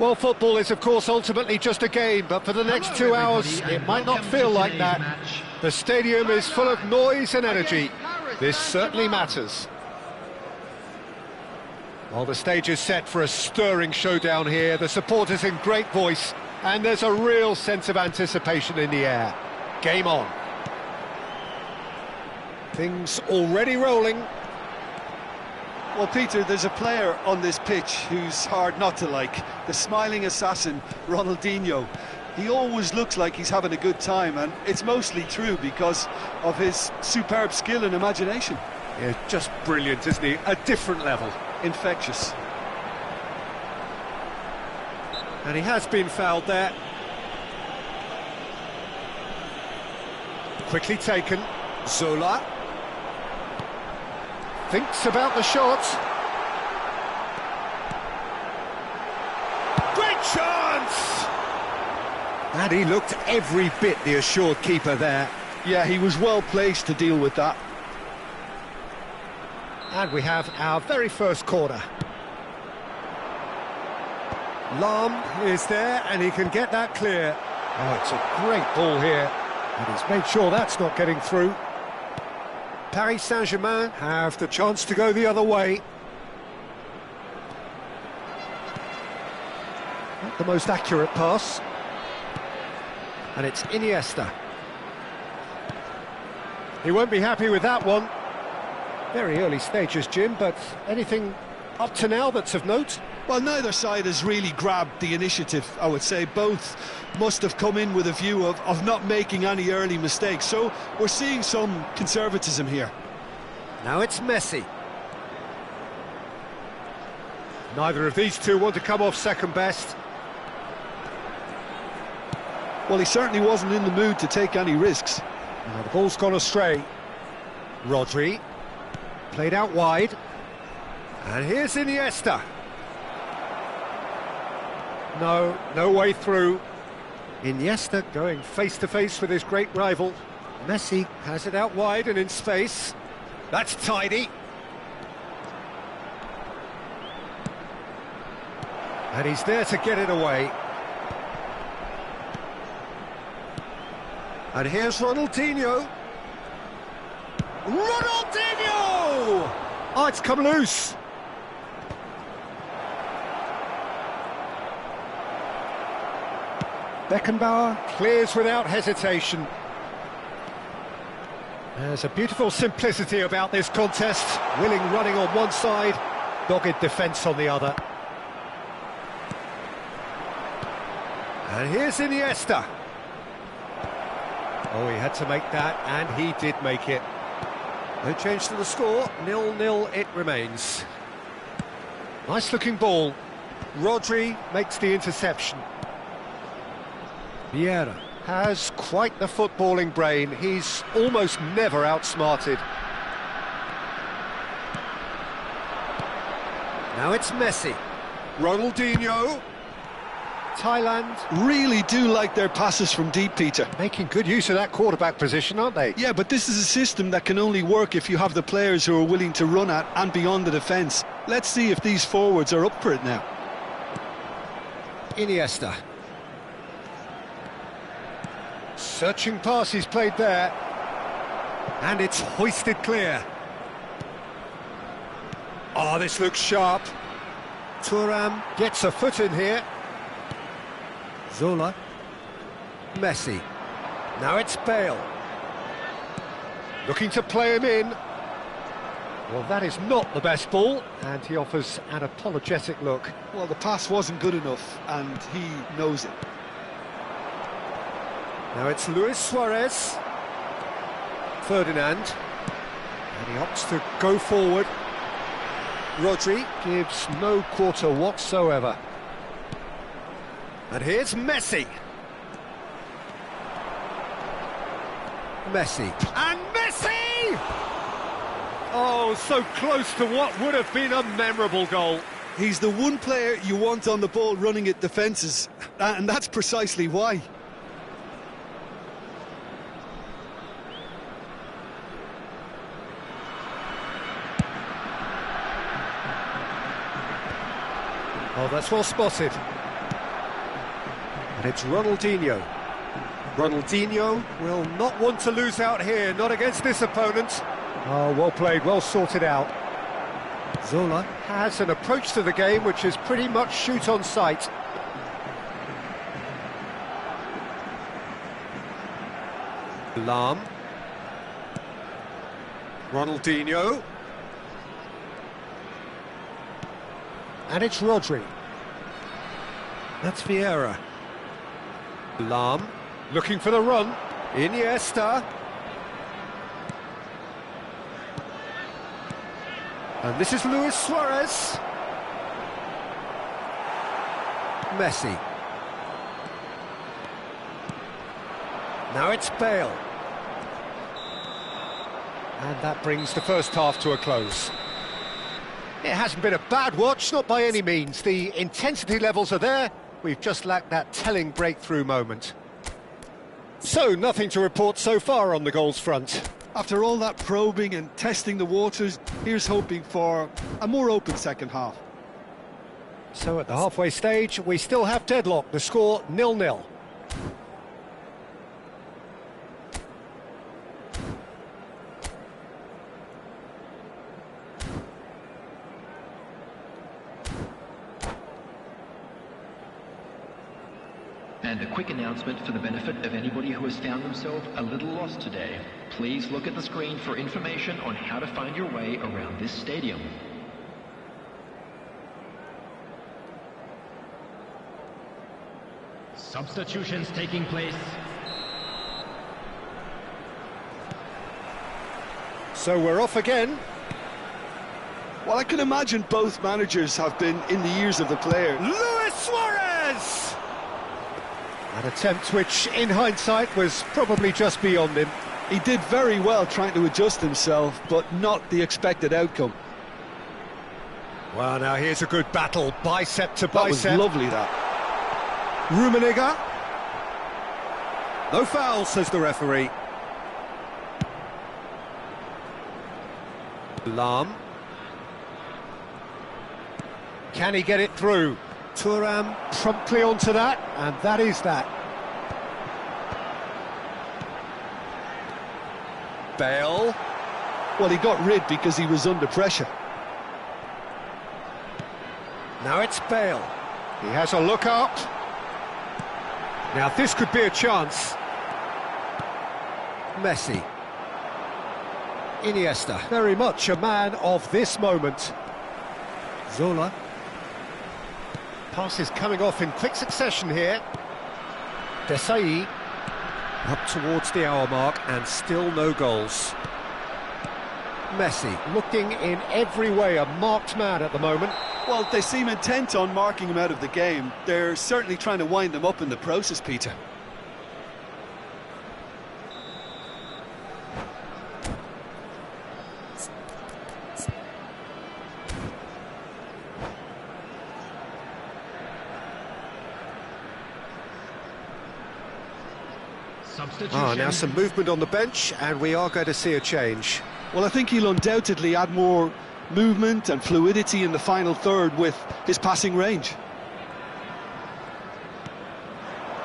Well, football is, of course, ultimately just a game, but for the next 2 hours, it might not feel like that. The stadium is full of noise and energy. This certainly matters. Well, the stage is set for a stirring showdown here. The supporters in great voice, and there's a real sense of anticipation in the air. Game on. Things already rolling. Well, Peter, there's a player on this pitch who's hard not to like. The smiling assassin, Ronaldinho. He always looks like he's having a good time, and it's mostly true because of his superb skill and imagination. Yeah, just brilliant, isn't he? A different level. Infectious. And he has been fouled there. Quickly taken. Zola. Thinks about the shot. Great chance! And he looked every bit the assured keeper there. Yeah, he was well placed to deal with that. And we have our very first corner. Lam is there, and he can get that clear. Oh, it's a great ball here. And he's made sure that's not getting through. Paris Saint-Germain have the chance to go the other way. Not the most accurate pass. And it's Iniesta. He won't be happy with that one. Very early stages, Jim, but anything up to now that's of note? Well, neither side has really grabbed the initiative, I would say. Both must have come in with a view of not making any early mistakes. So we're seeing some conservatism here. Now it's Messi. Neither of these two want to come off second best. Well, he certainly wasn't in the mood to take any risks. Now the ball's gone astray. Rodri. Played out wide. And here's Iniesta. No way through. Iniesta going face-to-face with his great rival. Messi has it out wide and in space. That's tidy. And he's there to get it away. And here's Ronaldinho. Ronaldinho! Oh, it's come loose. Beckenbauer clears without hesitation. There's a beautiful simplicity about this contest. Willing running on one side, dogged defence on the other. And here's Iniesta. Oh, he had to make that, and he did make it. No change to the score, 0-0 it remains. Nice looking ball. Rodri makes the interception. Vieira has quite the footballing brain. He's almost never outsmarted. Now it's Messi. Ronaldinho. Thailand Really do like their passes from deep, Peter. making good use of that quarterback position, aren't they? Yeah, but this is a system that can only work if you have the players who are willing to run at and beyond the defence. Let's see if these forwards are up for it now. Iniesta. Searching pass he's played there. And it's hoisted clear. Oh, this looks sharp. Thuram gets a foot in here. Zola. Messi. Now it's Bale. Looking to play him in. Well, that is not the best ball, and he offers an apologetic look. Well, the pass wasn't good enough, and he knows it. Now it's Luis Suarez. Ferdinand. And he opts to go forward. Rodri gives no quarter whatsoever. And here's Messi. Messi. And Messi! Oh, so close to what would have been a memorable goal. He's the one player you want on the ball running at defences, and that's precisely why. Oh, that's well spotted. And it's Ronaldinho. Ronaldinho will not want to lose out here, not against this opponent. Oh, well played, well sorted out. Zola has an approach to the game which is pretty much shoot on sight. Lam. Ronaldinho. And it's Rodri. That's Vieira. Lam. Looking for the run. Iniesta. And this is Luis Suarez. Messi. Now it's Bale. And that brings the first half to a close. It hasn't been a bad watch, not by any means. The intensity levels are there. We've just lacked that telling breakthrough moment. So, nothing to report so far on the goals front. After all that probing and testing the waters, here's hoping for a more open second half. So at the halfway stage, we still have deadlock. The score 0-0. And a quick announcement for the benefit of anybody who has found themselves a little lost today. Please look at the screen for information on how to find your way around this stadium. Substitutions taking place. So we're off again. Well, I can imagine both managers have been in the ears of the player. Luis Suarez! An attempt which, in hindsight, was probably just beyond him. He did very well trying to adjust himself, but not the expected outcome. Well, now here's a good battle, bicep to That bicep. was lovely, that. Rummenigge. No foul, says the referee. Lam. Can he get it through? Thuram promptly onto that, and that is that. Bale. Well, he got rid because he was under pressure. Now it's Bale. He has a look up. Now this could be a chance. Messi. Iniesta. Very much a man of this moment. Zola. Passes coming off in quick succession here. Desai. Up towards the hour mark and still no goals. Messi looking in every way a marked man at the moment. Well, they seem intent on marking him out of the game. They're certainly trying to wind him up in the process, Peter. Now some movement on the bench, and we are going to see a change. Well, I think he'll undoubtedly add more movement and fluidity in the final third with his passing range.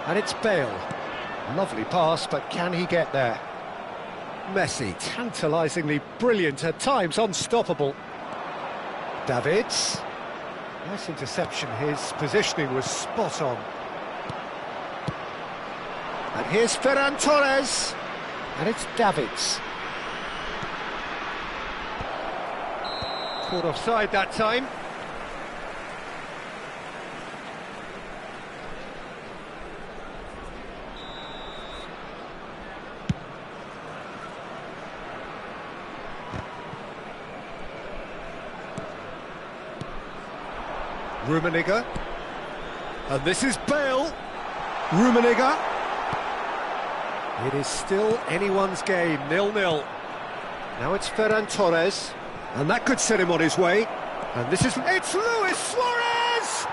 And it's Bale. Lovely pass, but can he get there? Messi, tantalisingly brilliant, at times unstoppable. Davids. Nice interception, his positioning was spot on. And here's Ferran Torres, and it's Davids. Caught offside that time. Rummenigge. And this is Bale. Rummenigge. It is still anyone's game, 0-0. Now it's Ferran Torres, and that could set him on his way. And this is... It's Luis Suarez!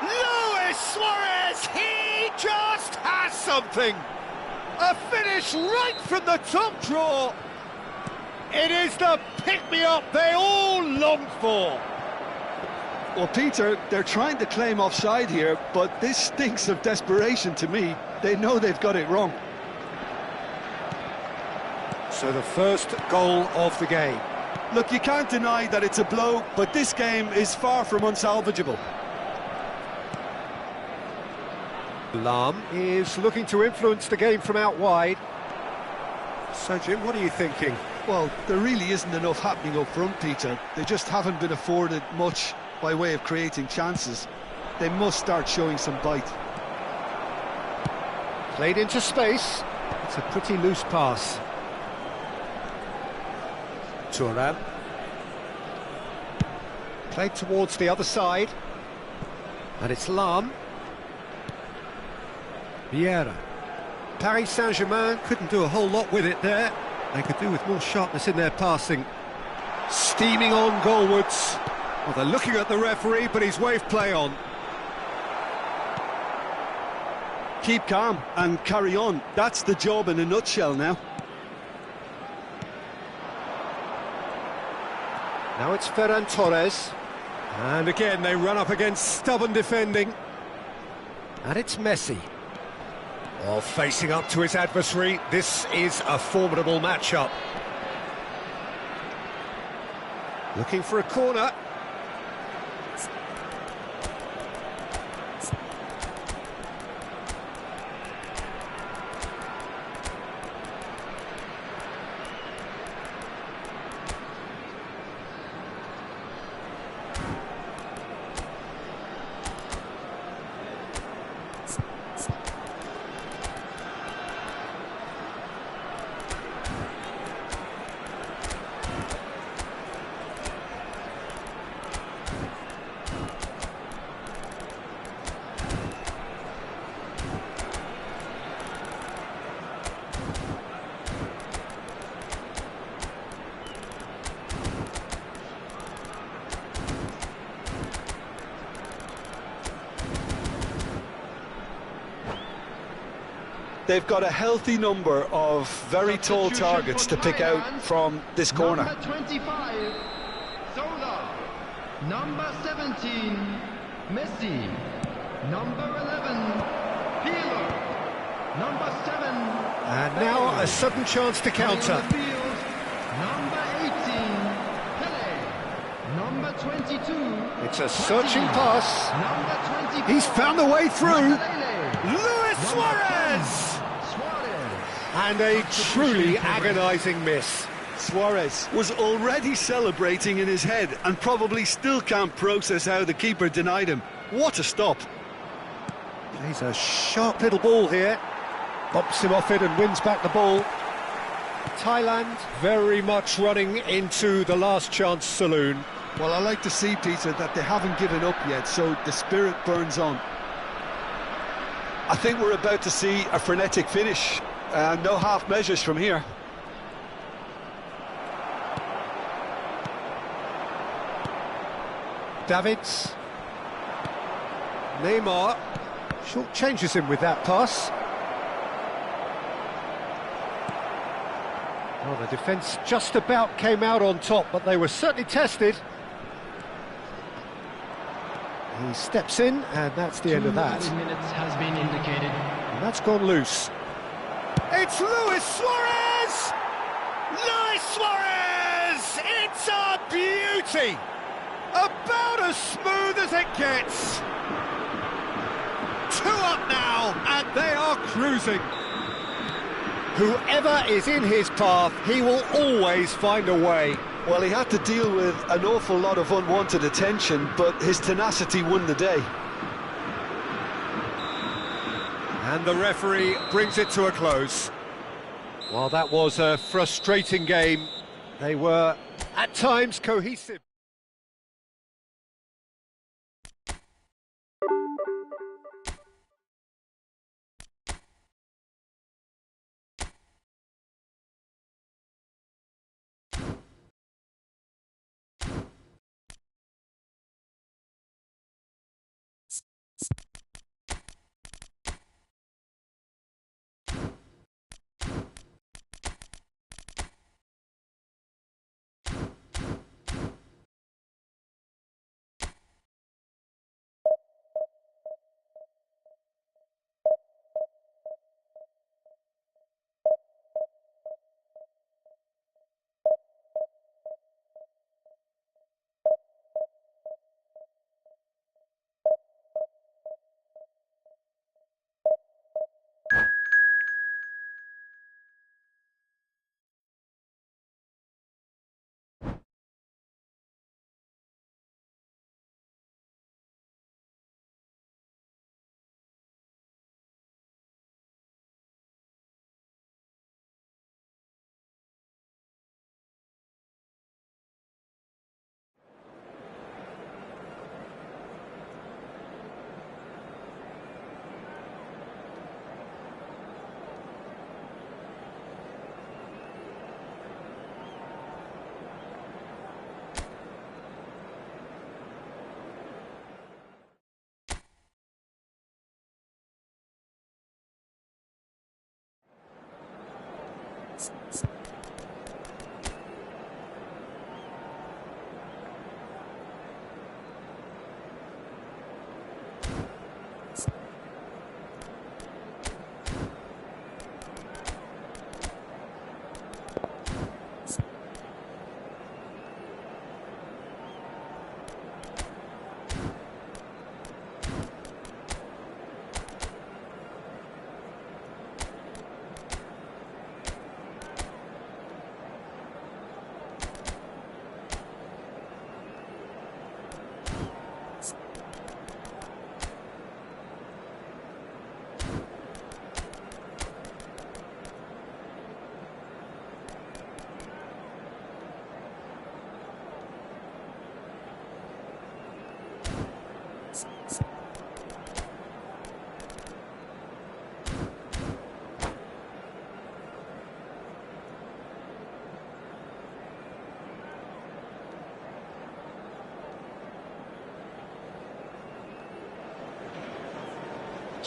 Luis Suarez! He just has something! A finish right from the top draw! It is the pick-me-up they all longed for! Well, Peter, they're trying to claim offside here, but this stinks of desperation to me. They know they've got it wrong. So the first goal of the game. Look, you can't deny that it's a blow, but this game is far from unsalvageable. Lahm is looking to influence the game from out wide. So, Jim, what are you thinking? Well, there really isn't enough happening up front, Peter. They just haven't been afforded much by way of creating chances. They must start showing some bite. Played into space. It's a pretty loose pass. Thuram. Played towards the other side. And it's Lahm. Vieira. Paris Saint-Germain couldn't do a whole lot with it there. They could do with more sharpness in their passing. Steaming on goalwards. Well, they're looking at the referee, but he's waved play on. Keep calm and carry on. That's the job in a nutshell now. Now it's Ferran Torres. And again, they run up against stubborn defending. And it's Messi. Well, facing up to his adversary, this is a formidable matchup. Looking for a corner. They've got a healthy number of very tall targets to pick out from this corner. Number 25, Zola. Number 17, Messi. Number 11, Peeler. Number 7, And now a sudden chance to counter. Number 18, Pele. Number 22, It's a searching pass. Number 24, He's found a way through. Makelele. Luis Suarez! And a truly agonising miss. Suarez was already celebrating in his head and probably still can't process how the keeper denied him. What a stop. He's a sharp little ball here. Bumps him off it and wins back the ball. Thailand very much running into the last chance saloon. Well, I like to see, Peter, that they haven't given up yet, so the spirit burns on. I think we're about to see a frenetic finish. No half measures from here. Davids. Neymar. Short changes him with that pass. Well, the defence just about came out on top, but they were certainly tested. He steps in, and that's the end of that. 2 minutes has been indicated. And that's gone loose. It's Luis Suarez! Luis Suarez! It's a beauty! About as smooth as it gets. 2 up now, and they are cruising. Whoever is in his path, he will always find a way. Well, he had to deal with an awful lot of unwanted attention, but his tenacity won the day. And the referee brings it to a close. Well, that was a frustrating game. They were, at times, cohesive.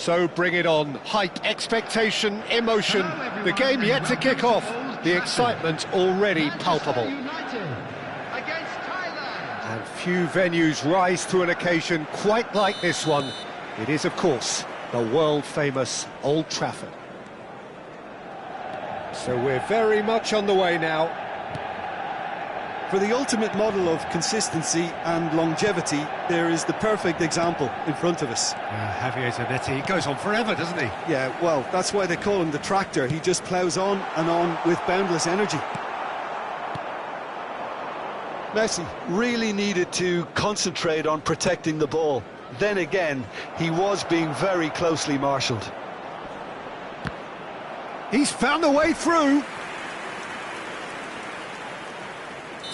So bring it on. Hype, expectation, emotion. The game yet to kick off. The excitement already palpable. And few venues rise to an occasion quite like this one. It is, of course, the world-famous Old Trafford. So we're very much on the way now. For the ultimate model of consistency and longevity, there is the perfect example in front of us. Javier Zanetti goes on forever, doesn't he? Yeah, well, that's why they call him the tractor. He just ploughs on and on with boundless energy. Messi really needed to concentrate on protecting the ball. Then again, he was being very closely marshalled. He's found a way through.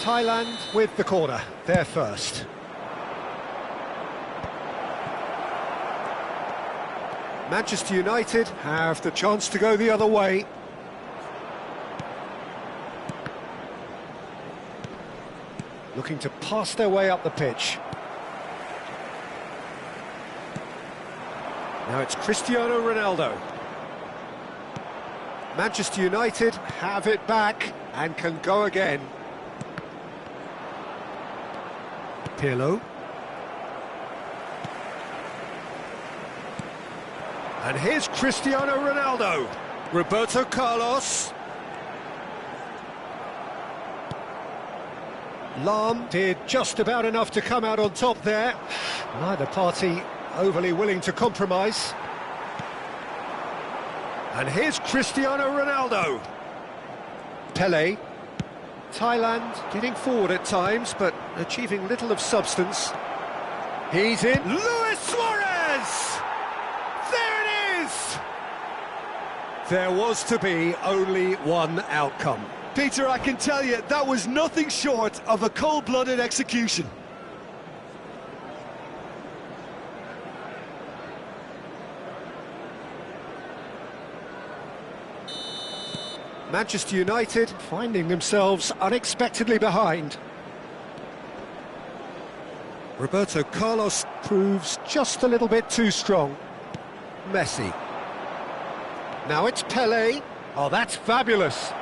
Thailand with the corner, they're first. Manchester United have the chance to go the other way. Looking to pass their way up the pitch. Now it's Cristiano Ronaldo. Manchester United have it back and can go again. Pirlo. And here's Cristiano Ronaldo. Roberto Carlos. Lahm did just about enough to come out on top there. Neither party overly willing to compromise. And here's Cristiano Ronaldo. Pele. Thailand getting forward at times, but achieving little of substance. He's in. Luis Suarez! There it is! There was to be only one outcome. Peter, I can tell you, that was nothing short of a cold-blooded execution. Manchester United finding themselves unexpectedly behind. Roberto Carlos proves just a little bit too strong. Messi. Now it's Pele. Oh, that's fabulous.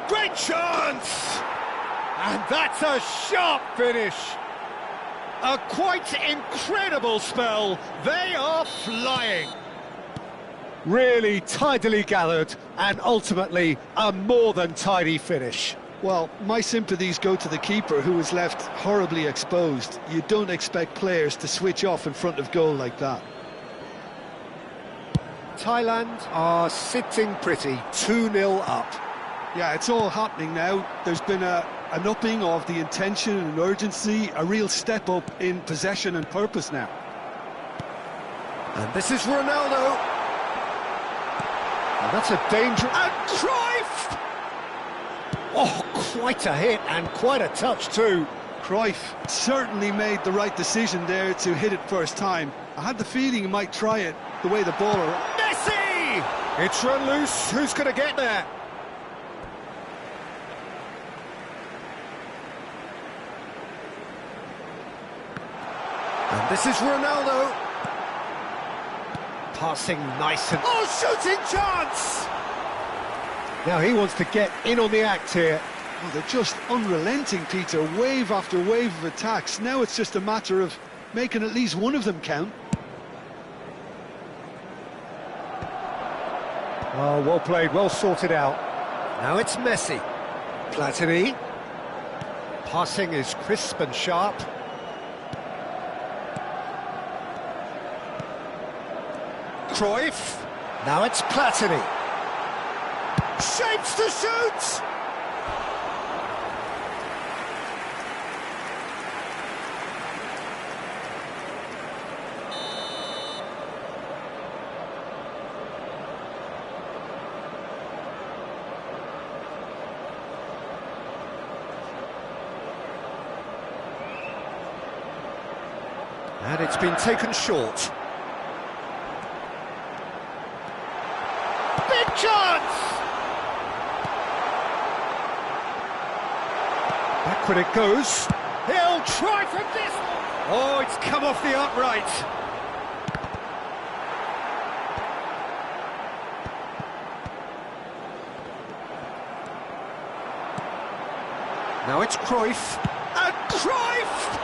Great chance! And that's a sharp finish. A quite incredible spell. They are flying. Really tidily gathered, and ultimately a more than tidy finish. Well, my sympathies go to the keeper, who was left horribly exposed. You don't expect players to switch off in front of goal like that. Thailand are sitting pretty, 2-0 up. Yeah, it's all happening now. There's been an upping of the intention and urgency, a real step up in possession and purpose now. And this is Ronaldo. And that's a danger. And Cruyff! Oh, quite a hit and quite a touch too. Cruyff certainly made the right decision there to hit it first time. I had the feeling he might try it the way the ball... Messi! It's run loose. Who's going to get there? And this is Ronaldo. Passing nice and... Oh, shooting chance! Now he wants to get in on the act here. Oh, they're just unrelenting, Peter. Wave after wave of attacks. Now it's just a matter of making at least one of them count. Oh, well played, well sorted out. Now it's Messi. Platini. Passing is crisp and sharp. Cruyff. Now it's Platini. Shapes to shoot! And it's been taken short. Big chance! Backward it goes. He'll try from this. Oh, it's come off the upright. Now it's Cruyff. And Cruyff!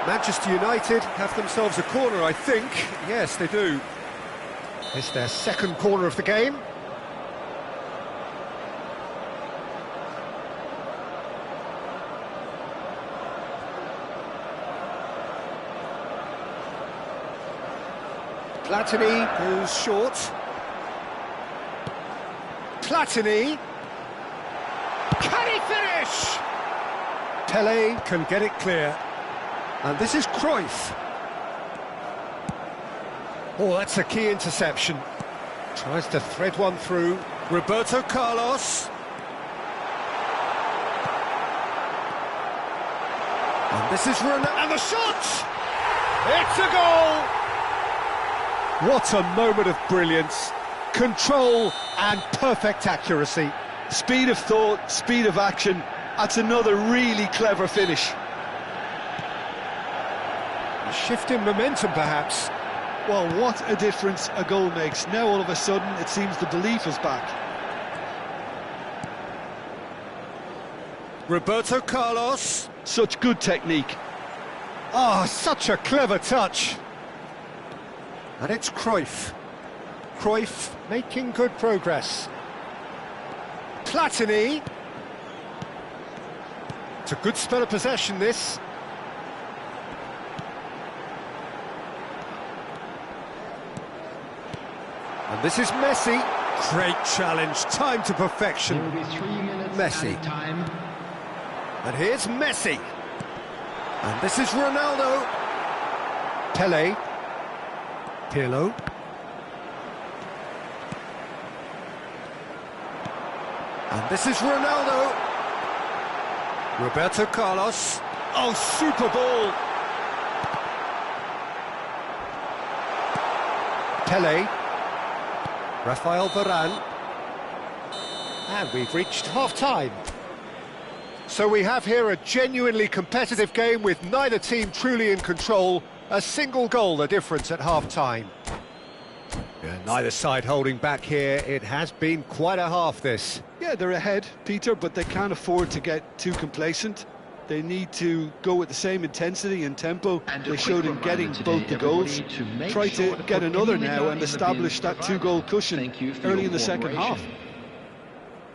Manchester United have themselves a corner, I think. Yes, they do. It's their second corner of the game. Platini goes short. Platini. Can he finish? Pele can get it clear. And this is Cruyff. Oh, that's a key interception. Tries to thread one through. Roberto Carlos. And this is Ronaldo. And the shot! It's a goal! What a moment of brilliance. Control and perfect accuracy. Speed of thought, speed of action. That's another really clever finish. A shift in momentum, perhaps. Well, what a difference a goal makes. Now, all of a sudden, it seems the belief is back. Roberto Carlos. Such good technique. Oh, such a clever touch. And it's Cruyff. Cruyff making good progress. Platini. It's a good spell of possession, this. And this is Messi. Great challenge, time to perfection. There will be 3 minutes Messi. added time. And here's Messi. And this is Ronaldo. Pele. Pirlo. And this is Ronaldo. Roberto Carlos. Oh, super ball. Pele. Rafael Varane. And we've reached half-time. So we have here a genuinely competitive game with neither team truly in control. A single goal the difference at half-time. Yeah, neither side holding back here. It has been quite a half, this. Yeah, they're ahead, Peter, but they can't afford to get too complacent. They need to go with the same intensity and tempo they showed in getting both the goals. Try to get another now and establish that two-goal cushion early in the second half.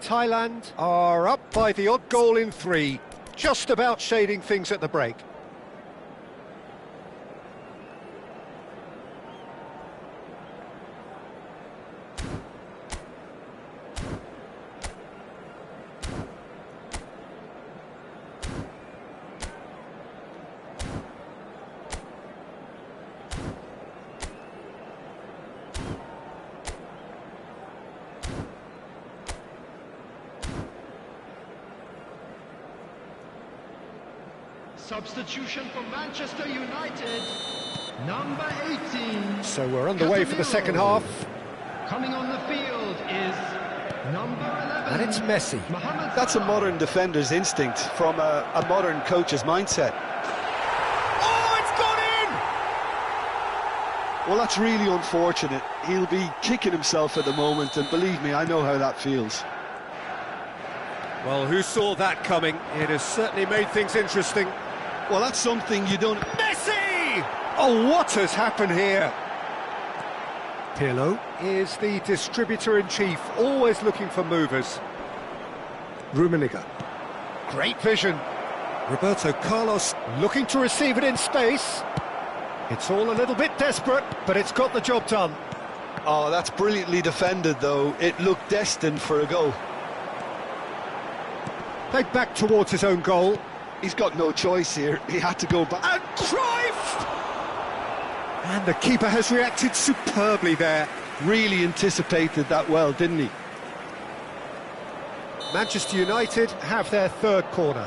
Thailand are up by the odd goal in 3, just about shading things at the break. Substitution for Manchester United, number 18. So we're underway for the second half. Coming on the field is number 11. And it's Messi. That's a modern defender's instinct from a modern coach's mindset. Oh, it's gone in! Well, that's really unfortunate. He'll be kicking himself at the moment, and believe me, I know how that feels. Well, who saw that coming? It has certainly made things interesting. Well, that's something you don't... Messi! Oh, what has happened here? Pirlo is the distributor-in-chief, always looking for movers. Rummenigge. Great vision. Roberto Carlos looking to receive it in space. It's all a little bit desperate, but it's got the job done. Oh, that's brilliantly defended, though. It looked destined for a goal. Played back towards his own goal. He's got no choice here. He had to go back. And Cruyff! And the keeper has reacted superbly there. Really anticipated that well, didn't he? Manchester United have their third corner.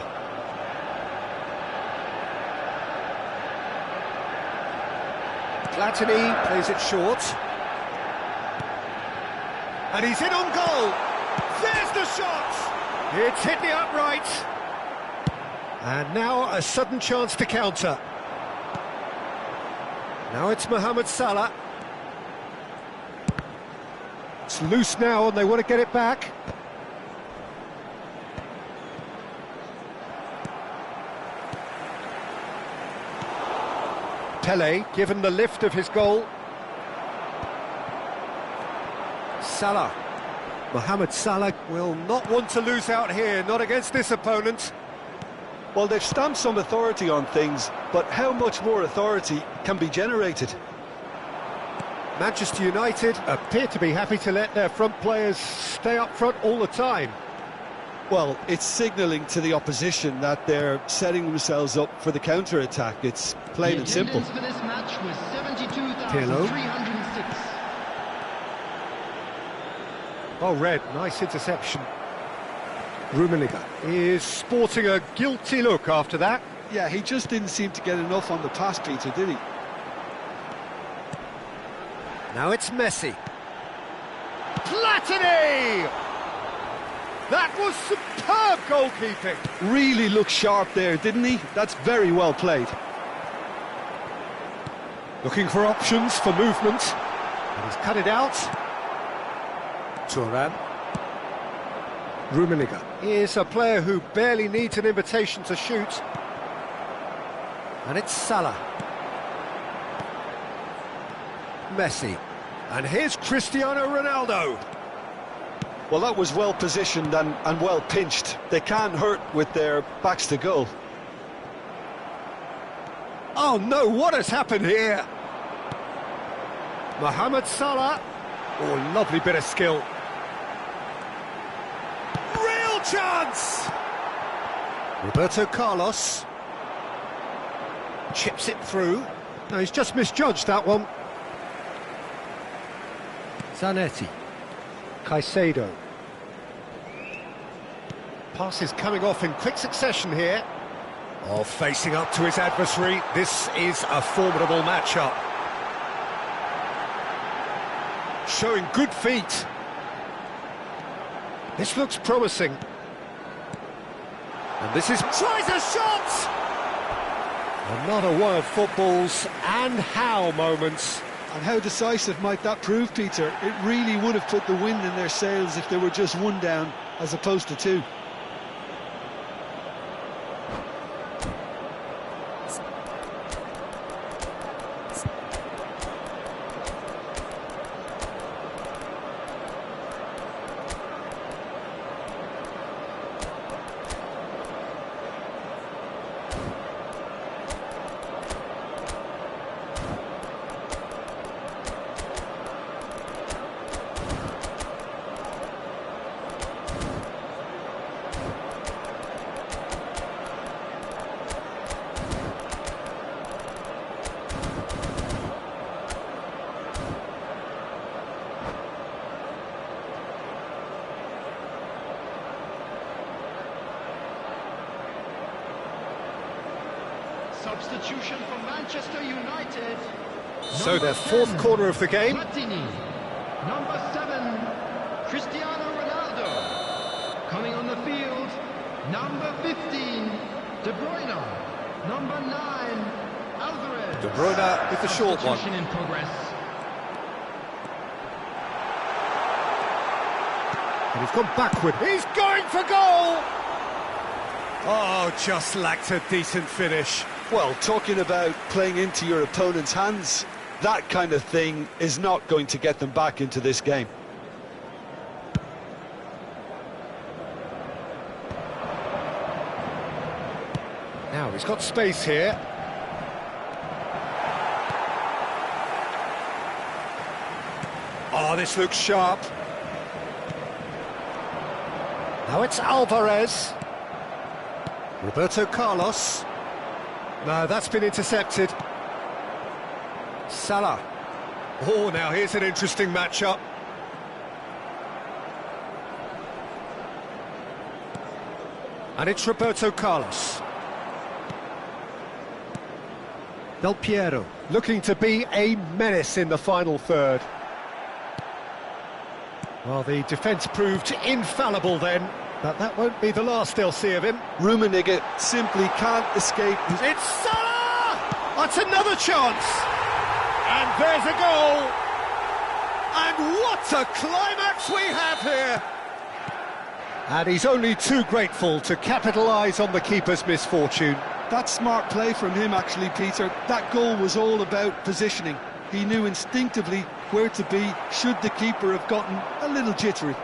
Platini plays it short. And he's in on goal. There's the shot! It's hit the upright. And now a sudden chance to counter. Now it's Mohamed Salah. It's loose now and they want to get it back. Pele given the lift of his goal. Salah. Mohamed Salah will not want to lose out here, not against this opponent. Well, they've stamped some authority on things, but how much more authority can be generated? Manchester United appear to be happy to let their front players stay up front all the time. Well, it's signalling to the opposition that they're setting themselves up for the counter-attack. It's plain and simple. The attendance for this match was Pirlo. 72,306. Oh, Red, nice interception. Rummenigge is sporting a guilty look after that. Yeah, he just didn't seem to get enough on the pass, Peter, did he? Now it's Messi. Platini! That was superb goalkeeping. Really looked sharp there, didn't he? That's very well played. Looking for options for movement. And he's cut it out. Thuram. Rummenigge is a player who barely needs an invitation to shoot. And it's Salah. Messi. And here's Cristiano Ronaldo. Well, that was well positioned and well pinched. They can't hurt with their backs to goal. Oh no, what has happened here? Mohamed Salah. Oh, lovely bit of skill. Real chance! Roberto Carlos. Chips it through. No, he's just misjudged that one. Zanetti. Caicedo. Passes coming off in quick succession here. Oh, facing up to his adversary. This is a formidable matchup. Showing good feet. This looks promising. And this is... tries a shot! Another one of football's and how moments. And how decisive might that prove, Peter? It really would have put the wind in their sails if they were just one down as opposed to two. Substitution for Manchester United. So their fourth corner of the game. Platini. Number 7, Cristiano Ronaldo. Coming on the field, number 15, De Bruyne. Number 9, Alvarez. De Bruyne with the short one. Substitution in progress. And he's gone backward. He's going for goal! Oh, just lacked a decent finish. Well, talking about playing into your opponent's hands, that kind of thing is not going to get them back into this game. Now he's got space here. Oh, this looks sharp. Now it's Alvarez. Roberto Carlos. No, that's been intercepted. Salah. Oh, now here's an interesting matchup. And it's Roberto Carlos. Del Piero, looking to be a menace in the final third. Well, the defence proved infallible then. But that won't be the last they'll see of him. Rummenigge simply can't escape. It's Salah! That's another chance! And there's a goal! And what a climax we have here! And he's only too grateful to capitalise on the keeper's misfortune. That's smart play from him, actually, Peter. That goal was all about positioning. He knew instinctively where to be should the keeper have gotten a little jittery.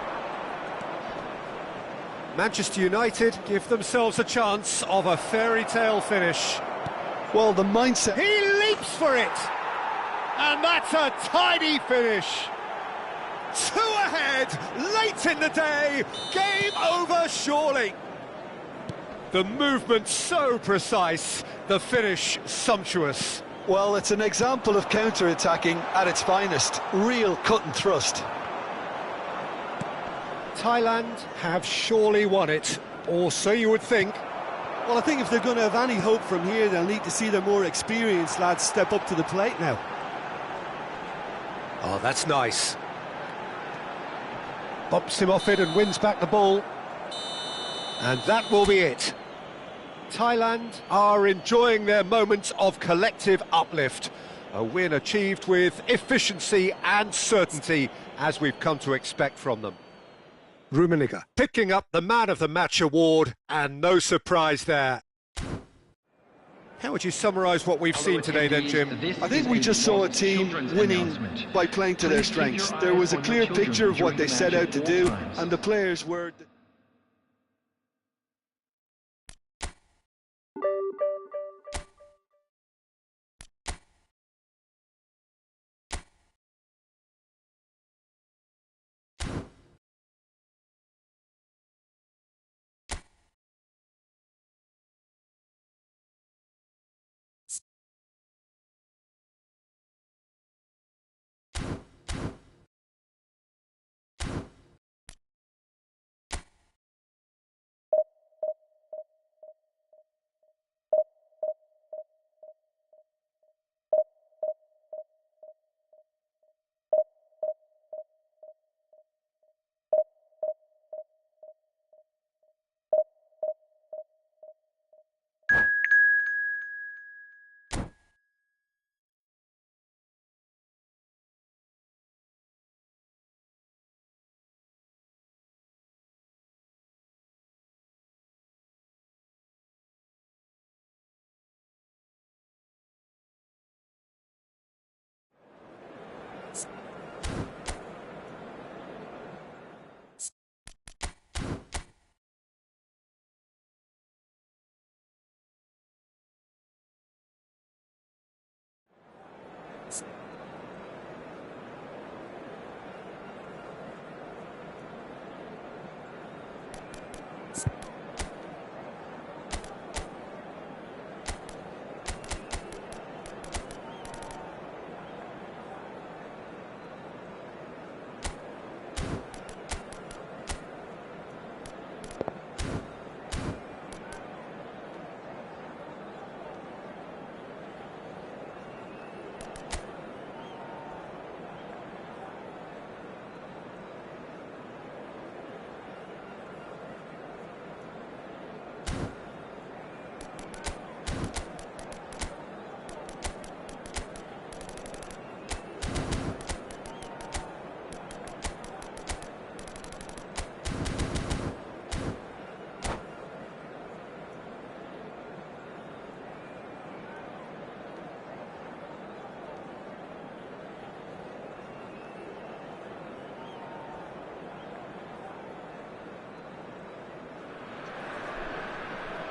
Manchester United give themselves a chance of a fairy tale finish. Well, the mindset... He leaps for it! And that's a tidy finish! 2 ahead, late in the day, game over surely. The movement so precise, the finish sumptuous. Well, it's an example of counter-attacking at its finest. Real cut and thrust. Thailand have surely won it, or so you would think. Well, I think if they're going to have any hope from here, they'll need to see their more experienced lads step up to the plate now. Oh, that's nice. Bumps him off it and wins back the ball. And that will be it. Thailand are enjoying their moments of collective uplift. A win achieved with efficiency and certainty, as we've come to expect from them. Rummenigge picking up the Man of the Match award, and no surprise there. How would you summarise what we've seen today then, Jim? I think we just saw a team winning by playing to their strengths. There was a clear picture of what they set out to do, and the players were...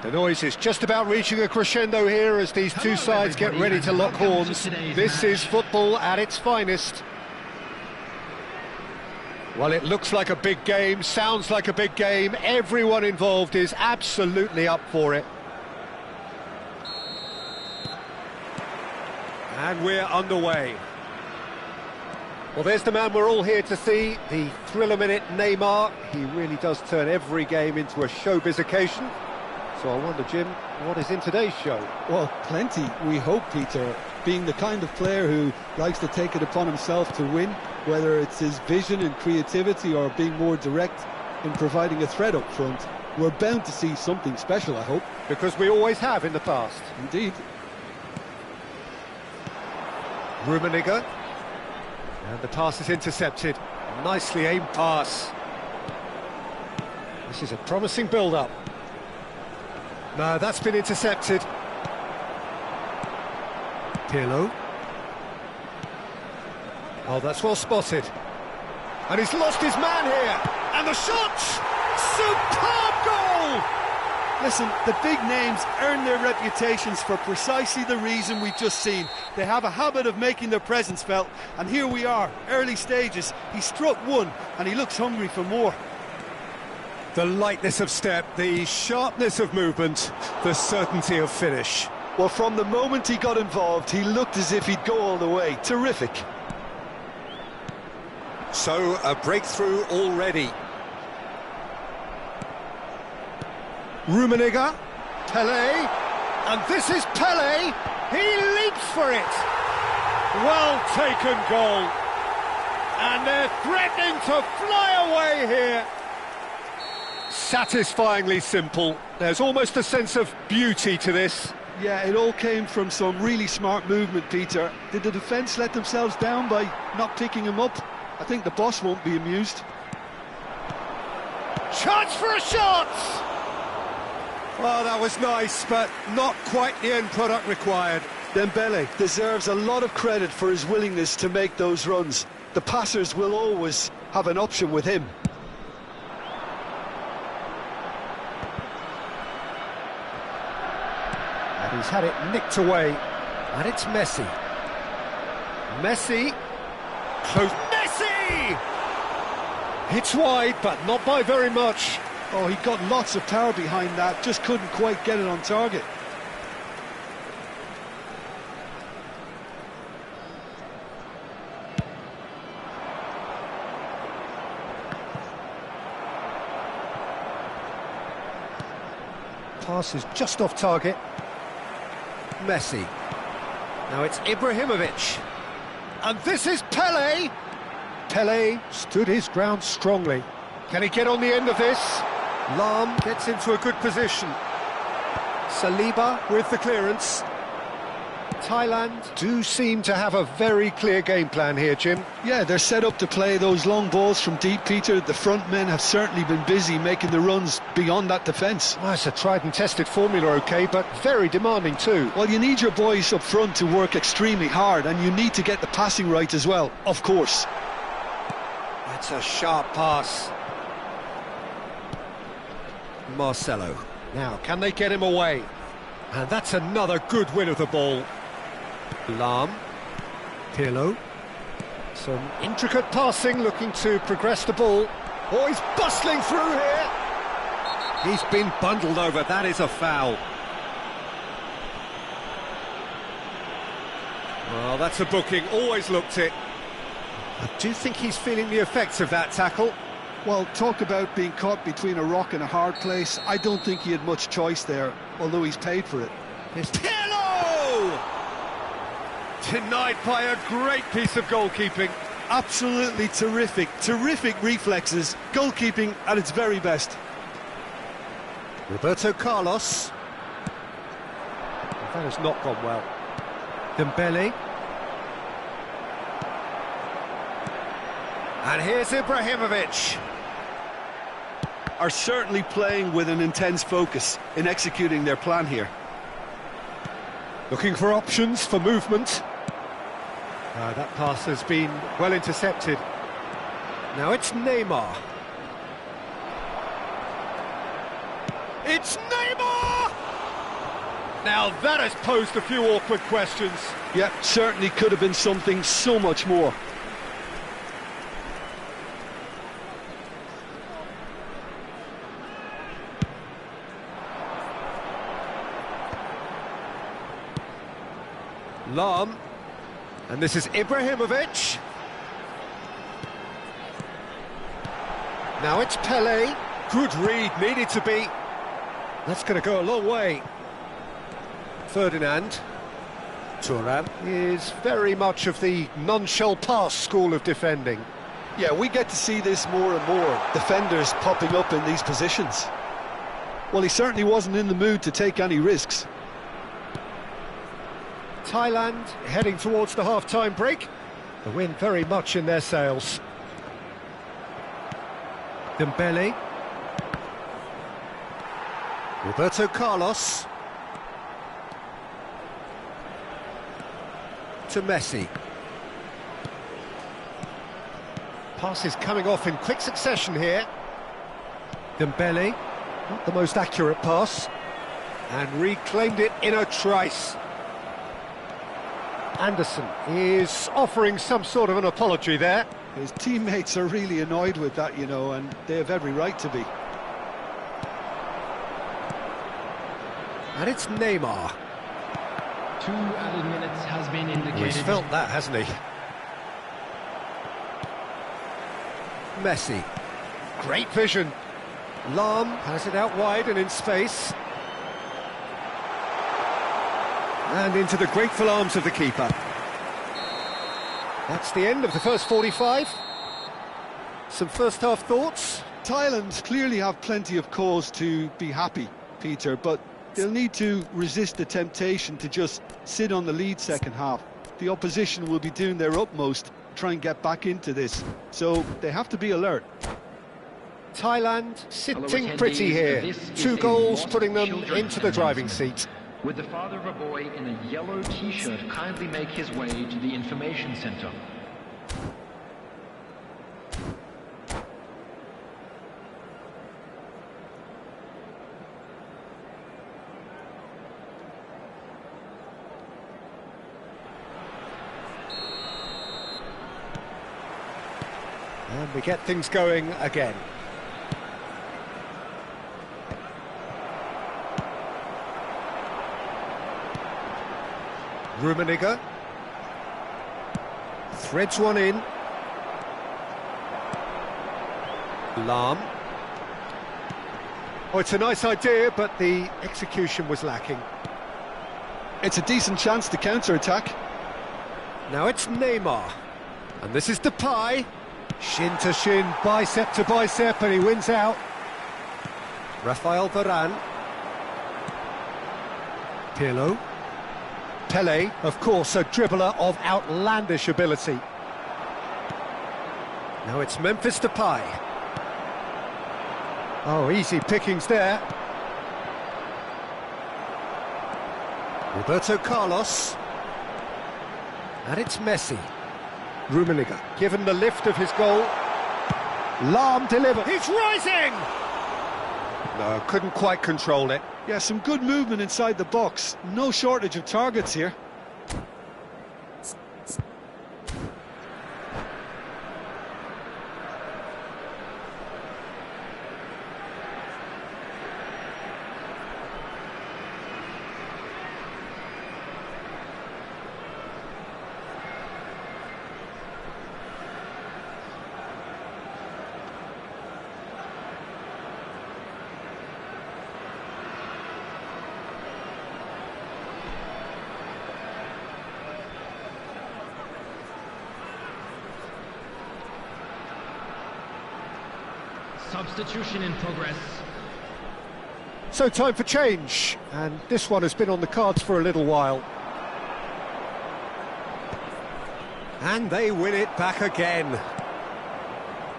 The noise is just about reaching a crescendo here as these two sides get ready to lock horns. This is football at its finest. Well, it looks like a big game, sounds like a big game. Everyone involved is absolutely up for it. And we're underway. Well, there's the man we're all here to see, the thriller-minute Neymar. He really does turn every game into a showbiz occasion. So I wonder, Jim, what is in today's show? Well, plenty, we hope, Peter. Being the kind of player who likes to take it upon himself to win, whether it's his vision and creativity or being more direct, in providing a threat up front. We're bound to see something special, I hope. Because we always have in the past. Indeed. Rummenigge. And the pass is intercepted. Nicely aimed pass. This is a promising build-up. No, that's been intercepted. Pirlo. Oh, that's well spotted. And he's lost his man here. And the shot! Superb goal! Listen, the big names earn their reputations for precisely the reason we've just seen. They have a habit of making their presence felt, and here we are, early stages. He struck one, and he looks hungry for more. The lightness of step, the sharpness of movement, the certainty of finish. Well, from the moment he got involved, he looked as if he'd go all the way. Terrific. So, a breakthrough already. Rummenigge, Pelé, and this is Pelé. He leaps for it. Well taken goal. And they're threatening to fly away here. Satisfyingly simple. There's almost a sense of beauty to this. Yeah, it all came from some really smart movement, Peter. Did the defence let themselves down by not picking him up? I think the boss won't be amused. Chance for a shot! Well, that was nice, but not quite the end product required. Dembele deserves a lot of credit for his willingness to make those runs. The passers will always have an option with him. And he's had it nicked away. And it's Messi. Messi. Close. Messi! Hits wide, but not by very much. Oh, he got lots of power behind that, just couldn't quite get it on target. Pass is just off target. Messi. Now it's Ibrahimovic. And this is Pelé. Pelé stood his ground strongly. Can he get on the end of this? Lahm gets into a good position. Saliba with the clearance. Thailand do seem to have a very clear game plan here, Jim. Yeah, they're set up to play those long balls from deep, Peter. The front men have certainly been busy making the runs beyond that defence. Well, it's a tried and tested formula, OK, but very demanding too. Well, you need your boys up front to work extremely hard, and you need to get the passing right as well, of course. That's a sharp pass. Marcelo. Now, can they get him away? And that's another good win of the ball. Lahm. Pirlo. Some intricate passing, looking to progress the ball. Oh, he's bustling through here. He's been bundled over. That is a foul. Well, that's a booking. Always looked it. I do think he's feeling the effects of that tackle. Well, talk about being caught between a rock and a hard place. I don't think he had much choice there, although he's paid for it. Here's Pirlo! Denied by a great piece of goalkeeping. Absolutely terrific, terrific reflexes. Goalkeeping at its very best. Roberto Carlos. That has not gone well. Dembele. And here's Ibrahimovic. Are certainly playing with an intense focus in executing their plan here. Looking for options for movement. That pass has been well intercepted. Now it's Neymar. It's Neymar! Now that has posed a few awkward questions. Yeah, certainly could have been something so much more. Lahm, and this is Ibrahimovic. Now it's Pelé. Good read, needed to be. That's going to go a long way. Ferdinand. Thuram is very much of the non-shell pass school of defending. Yeah, we get to see this more and more, defenders popping up in these positions. Well, he certainly wasn't in the mood to take any risks. Thailand heading towards the half-time break. The wind very much in their sails. Dembele. Roberto Carlos. To Messi. Passes coming off in quick succession here. Dembele, not the most accurate pass, and reclaimed it in a trice. Anderson is offering some sort of an apology there. His teammates are really annoyed with that, you know, and they have every right to be. And it's Neymar. 2 added minutes has been indicated. He's felt that, hasn't he? Messi. Great vision. Lahm has it out wide and in space. And into the grateful arms of the keeper. That's the end of the first 45. Some first-half thoughts? Thailand clearly have plenty of cause to be happy, Peter, but they'll need to resist the temptation to just sit on the lead second half. The opposition will be doing their utmost to try and get back into this, so they have to be alert. Thailand sitting pretty here. 2 goals putting them into the driving seat. Would the father of a boy in a yellow t-shirt kindly make his way to the information center? And we get things going again. Rummenigge threads one in. Lahm. Oh, it's a nice idea, but the execution was lacking. It's a decent chance to counter-attack. Now it's Neymar. And this is Depay. Shin to shin, bicep to bicep, and he wins out. Rafael Varane. Pirlo. Pele, of course, a dribbler of outlandish ability. Now it's Memphis Depay. Oh, easy pickings there. Roberto Carlos. And it's Messi. Rummenigge, given the lift of his goal. Lahm delivered. He's rising! No, couldn't quite control it. Yeah, some good movement inside the box. No shortage of targets here. Substitution in progress. So time for change, and this one has been on the cards for a little while. And they win it back again.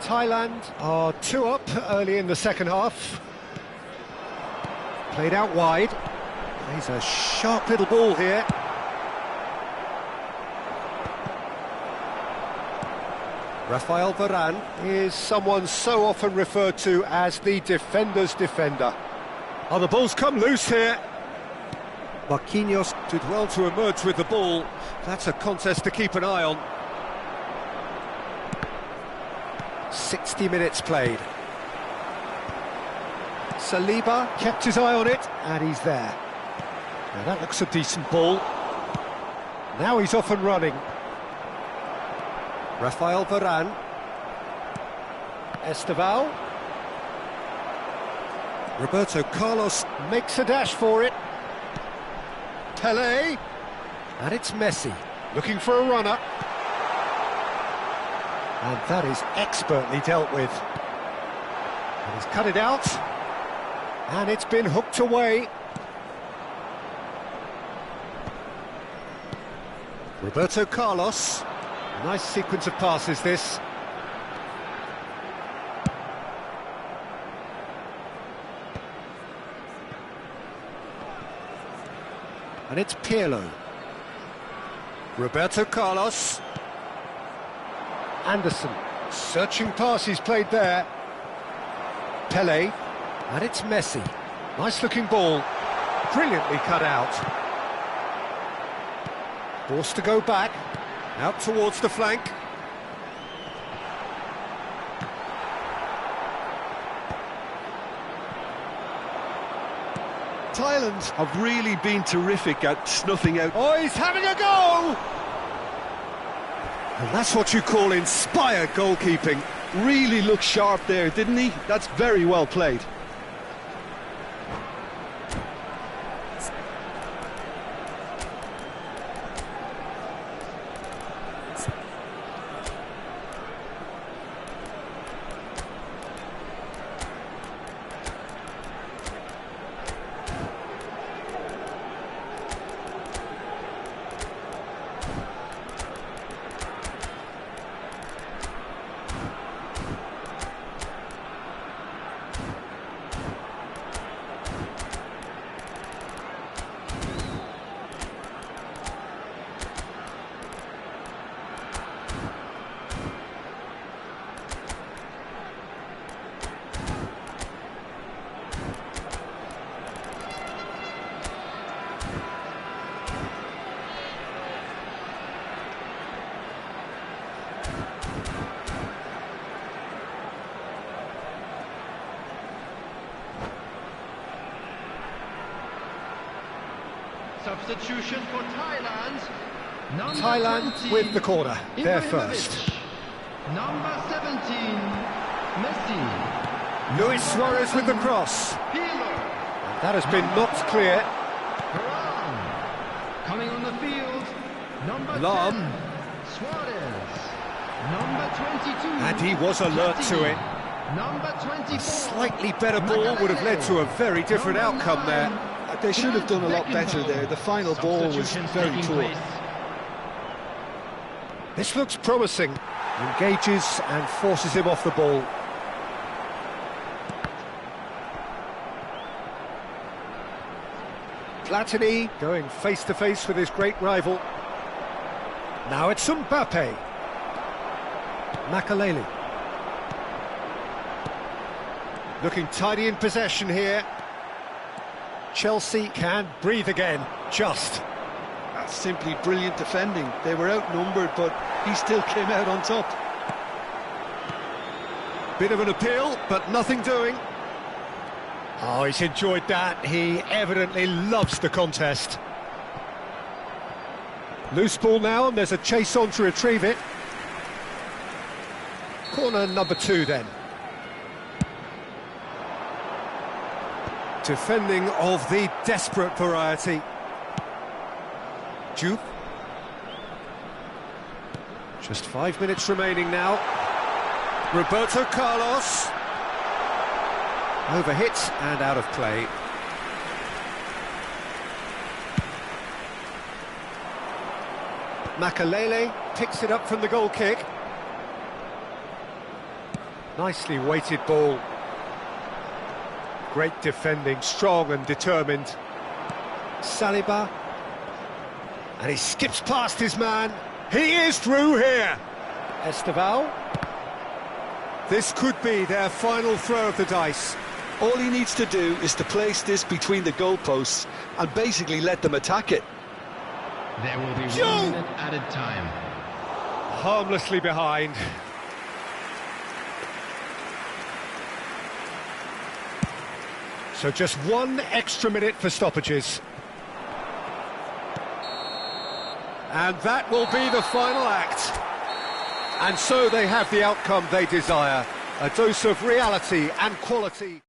Thailand are 2 up early in the second half. Played out wide. He's a sharp little ball here. Rafael Varane is someone so often referred to as the defender's defender. Oh, the ball's come loose here. Marquinhos did well to emerge with the ball. That's a contest to keep an eye on. 60 minutes played. Saliba kept his eye on it, and he's there. Now that looks a decent ball. Now he's off and running. Rafael Varane. Esteval. Roberto Carlos makes a dash for it. Pele. And it's Messi, looking for a runner. And that is expertly dealt with. And he's cut it out. And it's been hooked away. Roberto Carlos. Nice sequence of passes, this. And it's Pirlo. Roberto Carlos. Anderson. Searching passes played there. Pele. And it's Messi. Nice looking ball. Brilliantly cut out. Forced to go back. Out towards the flank. Thailand have really been terrific at snuffing out. Oh, he's having a go! And that's what you call inspired goalkeeping. Really looked sharp there, didn't he? That's very well played. Substitution for Thailand. Thailand 20, with the corner. They're first. Number 17, Messi. Luis Suarez with the cross. Pirlo. That has been knocked clear. Varane. Coming on the field. Number Lam. 10, Suarez. Number 22. And he was alert to it. Number 24. A slightly better ball would have led to a very different outcome there. They should have done a lot better there. The final ball was very poor. This looks promising. Engages and forces him off the ball. Platini going face to face with his great rival. Now it's Mbappe. Makaleli. Looking tidy in possession here. Chelsea can breathe again, just. That's simply brilliant defending. They were outnumbered, but he still came out on top. Bit of an appeal, but nothing doing. Oh, he's enjoyed that. He evidently loves the contest. Loose ball now, and there's a chase on to retrieve it. Corner number 2 then. Defending of the desperate variety. Juve. Just 5 minutes remaining now. Roberto Carlos. Overhit and out of play. Makaleli picks it up from the goal kick. Nicely weighted ball. Great defending, strong and determined. Saliba. And he skips past his man. He is through here. Esteval. This could be their final throw of the dice. All he needs to do is to place this between the goalposts and basically let them attack it. There will be 1 minute added time. Harmlessly behind. So just 1 extra minute for stoppages. And that will be the final act. And so they have the outcome they desire. A dose of reality and quality.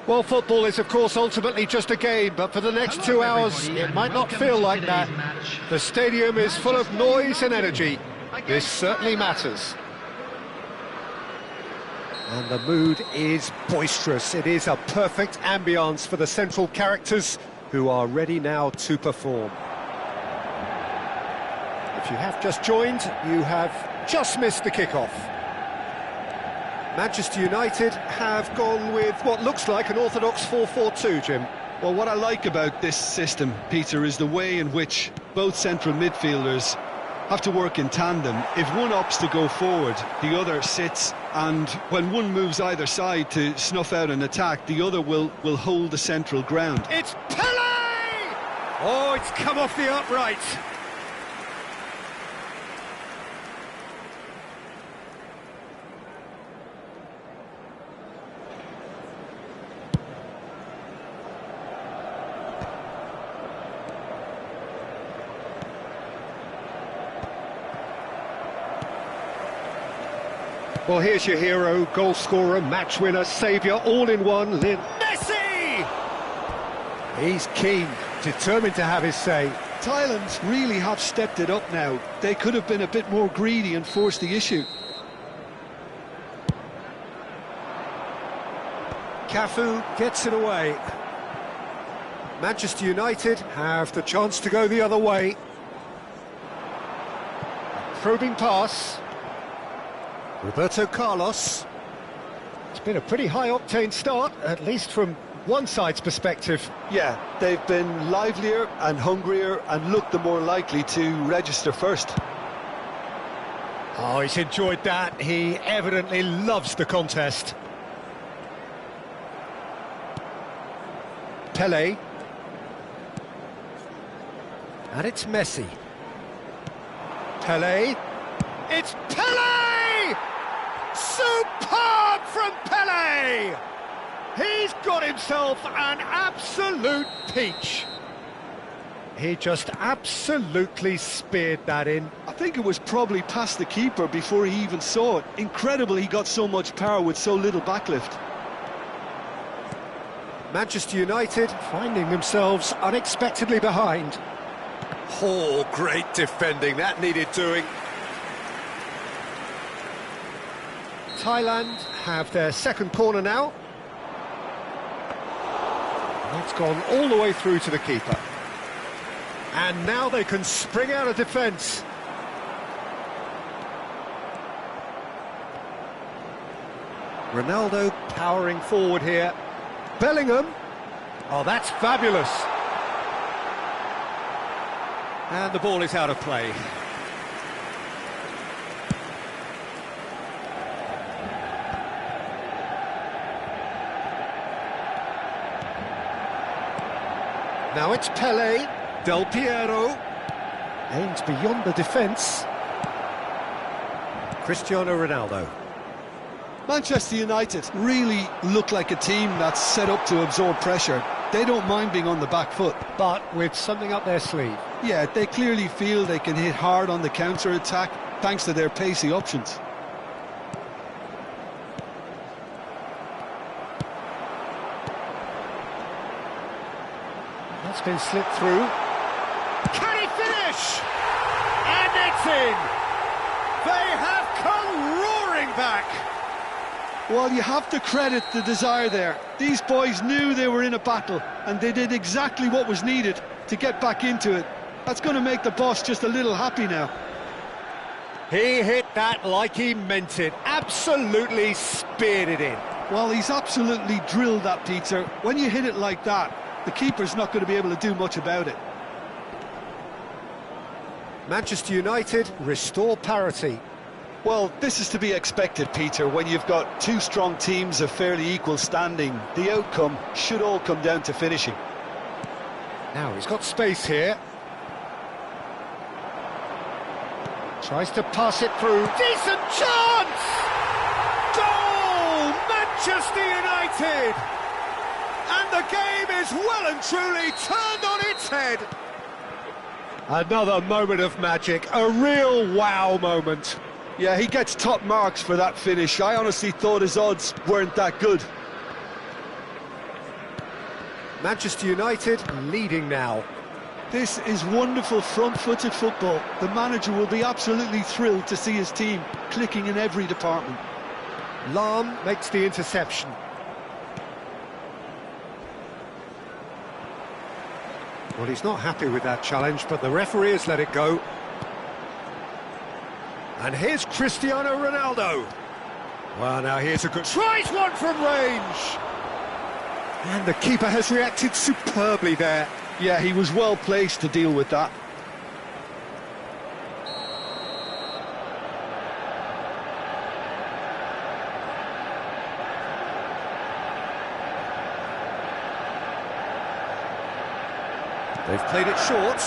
Well, football is, of course, ultimately just a game, but for the next 2 hours, it might not feel like that. The stadium is full of noise and energy. This certainly matters. And the mood is boisterous. It is a perfect ambience for the central characters who are ready now to perform. If you have just joined, you have just missed the kickoff. Manchester United have gone with what looks like an orthodox 4-4-2, Jim. Well, what I like about this system, Peter, is the way in which both central midfielders have to work in tandem. If one opts to go forward, the other sits, and when one moves either side to snuff out an attack, the other will hold the central ground. It's Pele! Oh, it's come off the upright. Well, here's your hero, goal scorer, match winner, saviour, all in one, Messi! He's keen, determined to have his say. Thailand really have stepped it up now. They could have been a bit more greedy and forced the issue. Cafu gets it away. Manchester United have the chance to go the other way. Probing pass. Roberto Carlos. It's been a pretty high-octane start, at least from one side's perspective. Yeah, they've been livelier and hungrier and looked the more likely to register first. Oh, he's enjoyed that. He evidently loves the contest. Pele. And it's Messi. Pele. It's Pele! Superb from Pele! He's got himself an absolute peach. He just absolutely speared that in. I think it was probably past the keeper before he even saw it. Incredible he got so much power with so little backlift. Manchester United finding themselves unexpectedly behind. Oh, great defending, that needed doing. Thailand have their second corner now. That's gone all the way through to the keeper. And now they can spring out of defence. Ronaldo powering forward here. Bellingham. Oh, that's fabulous. And the ball is out of play. Now it's Pele, Del Piero, aims beyond the defence. Cristiano Ronaldo. Manchester United really look like a team that's set up to absorb pressure. They don't mind being on the back foot. But with something up their sleeve. Yeah, they clearly feel they can hit hard on the counter-attack thanks to their pacey options. That's been slipped through. Can he finish? And it's in! They have come roaring back! Well, you have to credit the desire there. These boys knew they were in a battle, and they did exactly what was needed to get back into it. That's going to make the boss just a little happy now. He hit that like he meant it. Absolutely speared it in. Well, he's absolutely drilled that, Peter. When you hit it like that, the keeper's not going to be able to do much about it. Manchester United restore parity. Well, this is to be expected, Peter. When you've got two strong teams of fairly equal standing, the outcome should all come down to finishing. Now he's got space here. Tries to pass it through. Decent chance! Goal! Manchester United! And the game is well and truly turned on its head. Another moment of magic, a real wow moment. Yeah, he gets top marks for that finish. I honestly thought his odds weren't that good. Manchester United leading now. This is wonderful front-footed football. The manager will be absolutely thrilled to see his team clicking in every department. Lahm makes the interception. Well, he's not happy with that challenge, but the referee has let it go. And here's Cristiano Ronaldo. Well, now here's a good... Tries one from range! And the keeper has reacted superbly there. Yeah, he was well placed to deal with that. They've played it short.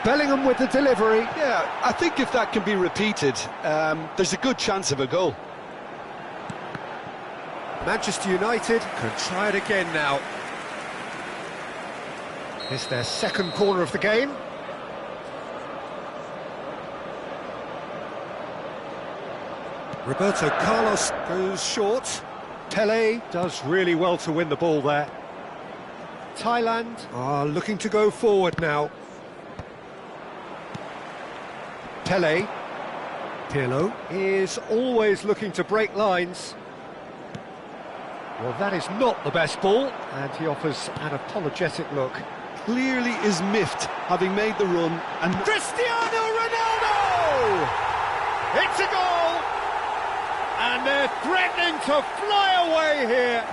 Bellingham with the delivery. Yeah, I think if that can be repeated, there's a good chance of a goal. Manchester United can try it again now. It's their second corner of the game. Roberto Carlos goes short. Pele does really well to win the ball there. Thailand are looking to go forward now. Pele. Pirlo is always looking to break lines. Well, that is not the best ball, and he offers an apologetic look. Clearly is miffed, having made the run, and... Cristiano Ronaldo! It's a goal! And they're threatening to fly away here.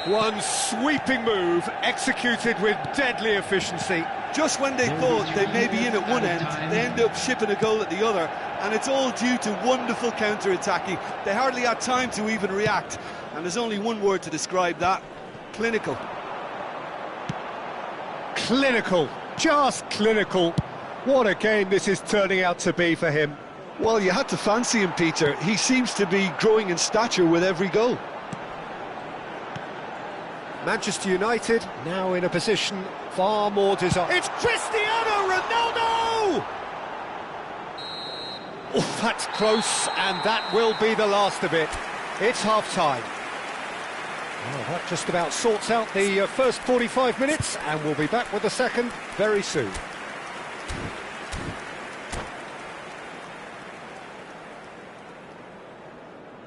One sweeping move, executed with deadly efficiency. Just when they thought they may be in at one end, they end up shipping a goal at the other, and it's all due to wonderful counter-attacking. They hardly had time to even react, and there's only one word to describe that: clinical. Clinical, just clinical. What a game this is turning out to be for him. Well, you had to fancy him, Peter. He seems to be growing in stature with every goal. Manchester United now in a position far more desirable. It's Cristiano Ronaldo! Oh, that's close, and that will be the last of it. It's half-time. Well, that just about sorts out the first 45 minutes, and we'll be back with the second very soon.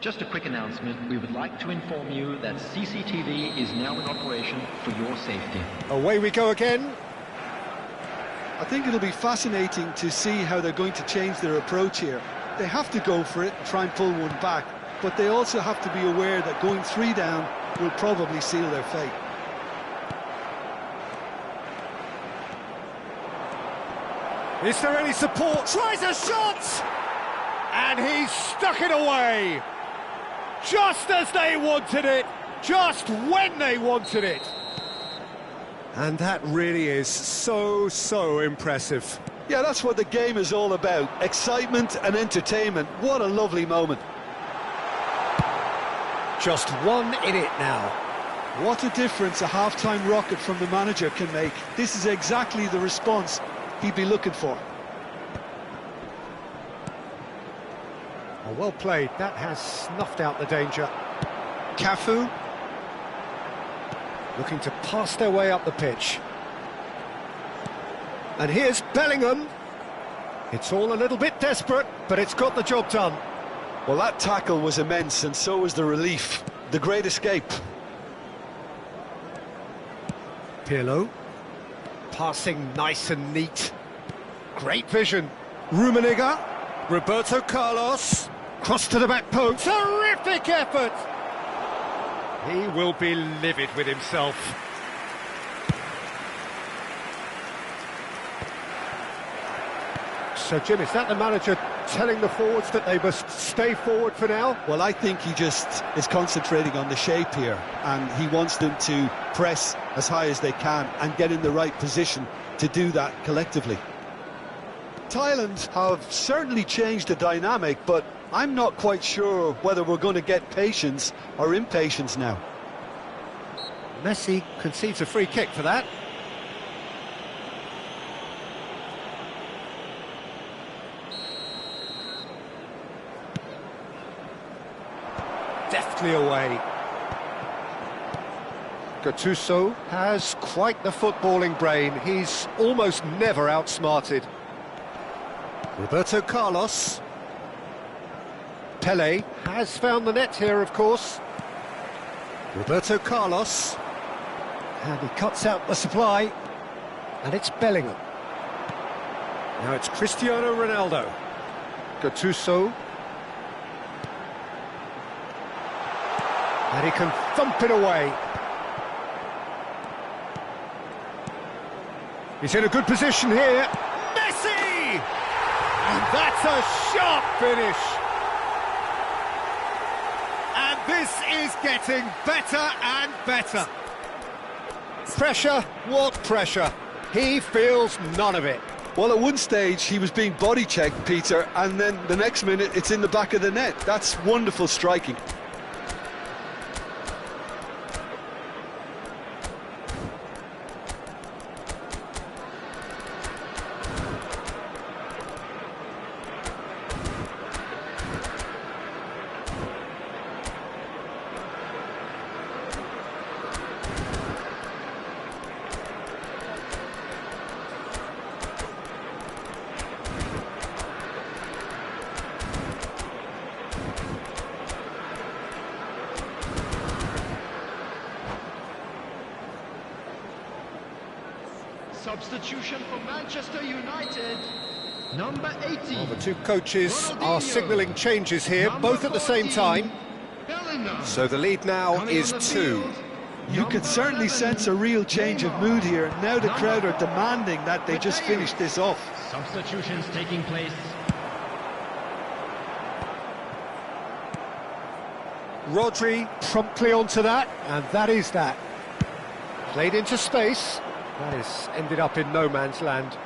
Just a quick announcement. We would like to inform you that CCTV is now in operation for your safety. Away we go again. I think it'll be fascinating to see how they're going to change their approach here. They have to go for it and try and pull one back, but they also have to be aware that going 3 down will probably seal their fate. Is there any support? Tries a shot! And he's stuck it away! Just as they wanted it, just when they wanted it. And that really is so impressive. Yeah, that's what the game is all about. Excitement and entertainment. What a lovely moment. Just one in it now. What a difference a half-time rocket from the manager can make. This is exactly the response he'd be looking for. Oh, well played. That has snuffed out the danger. Cafu looking to pass their way up the pitch. And here's Bellingham. It's all a little bit desperate, but it's got the job done. Well, that tackle was immense, and so was the relief. The great escape. Pirlo. Passing nice and neat. Great vision. Rummenigge. Roberto Carlos. Cross to the back post. Terrific effort! He will be livid with himself. So, Jim, is that the manager telling the forwards that they must stay forward for now? Well, I think he just is concentrating on the shape here, and he wants them to press as high as they can and get in the right position to do that collectively. Thailand have certainly changed the dynamic, but I'm not quite sure whether we're going to get patience or impatience now. Messi concedes a free kick for that. Deftly away. Gattuso has quite the footballing brain. He's almost never outsmarted. Roberto Carlos. Pele has found the net here, of course. Roberto Carlos. And he cuts out the supply. And it's Bellingham. Now it's Cristiano Ronaldo. Gattuso. And he can thump it away. He's in a good position here. Messi! And that's a sharp finish. And this is getting better and better. Pressure, what pressure? He feels none of it. Well, at one stage he was being body checked, Peter, and then the next minute it's in the back of the net. That's wonderful striking. Substitution for Manchester United, number 80. Well, the two coaches are signalling changes here, both at the same time. So the lead now is 2. You could certainly sense a real change of mood here. Now the crowd are demanding that they just finish this off. Substitutions taking place. Rodri promptly onto that, and that is that. Played into space. That has ended up in no man's land.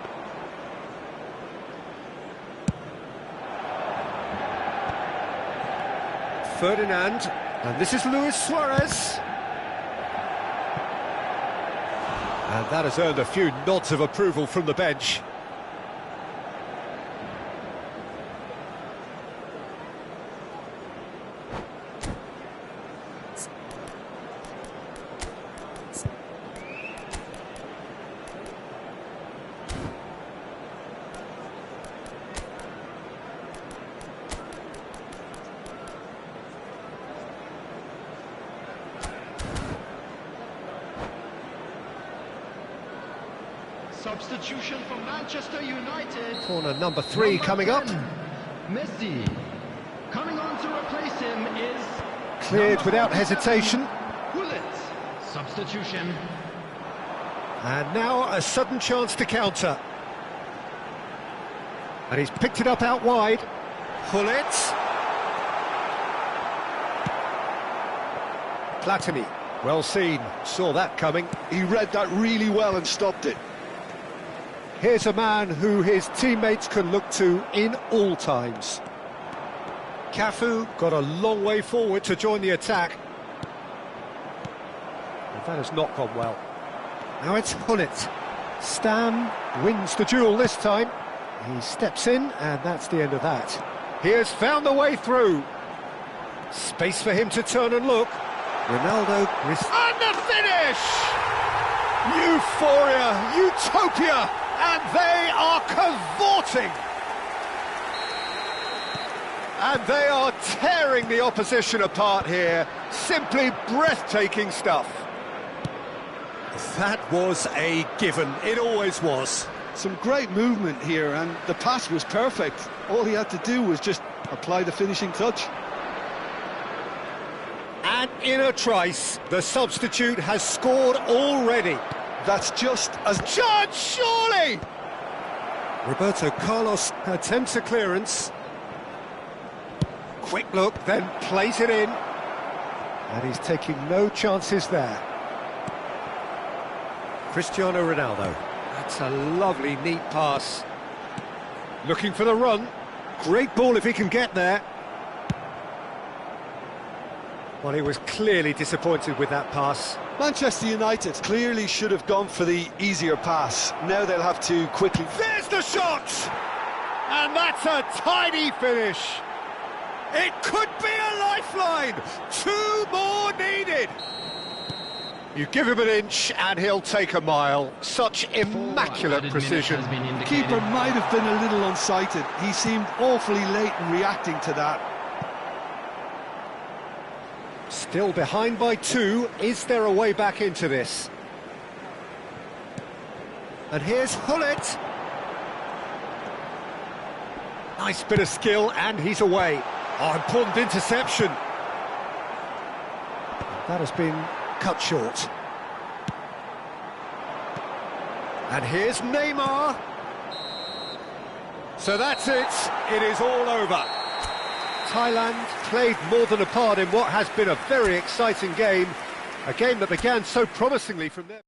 Ferdinand, and this is Luis Suarez. And that has earned a few nods of approval from the bench. Substitution for Manchester United. Corner number 3 coming up. Messi. Coming on to replace him is... Cleared without hesitation. Substitution. And now a sudden chance to counter. And he's picked it up out wide. Gullit. Platini. Well seen. Saw that coming. He read that really well and stopped it. Here's a man who his teammates can look to in all times. Cafu got a long way forward to join the attack. And that has not gone well. Now it's Gullit. Stam wins the duel this time. He steps in, and that's the end of that. He has found the way through. Space for him to turn and look. Ronaldo... And the finish! Euphoria, utopia! And they are cavorting. And they are tearing the opposition apart here. Simply breathtaking stuff. That was a given. It always was. Some great movement here, and the pass was perfect. All he had to do was just apply the finishing touch. And in a trice, the substitute has scored already. That's just as... Judge, surely! Roberto Carlos attempts a clearance. Quick look, then plays it in. And he's taking no chances there. Cristiano Ronaldo. That's a lovely, neat pass. Looking for the run. Great ball if he can get there. Well, he was clearly disappointed with that pass. Manchester United clearly should have gone for the easier pass. Now they'll have to quickly... There's the shot! And that's a tidy finish. It could be a lifeline. 2 more needed. You give him an inch and he'll take a mile. Such immaculate precision. Keeper might have been a little unsighted. He seemed awfully late in reacting to that. Still behind by 2. Is there a way back into this? And here's Hullet. Nice bit of skill, and he's away. Oh, important interception. That has been cut short. And here's Neymar. So that's it. It is all over. Thailand played more than a part in what has been a very exciting game. A game that began so promisingly from there.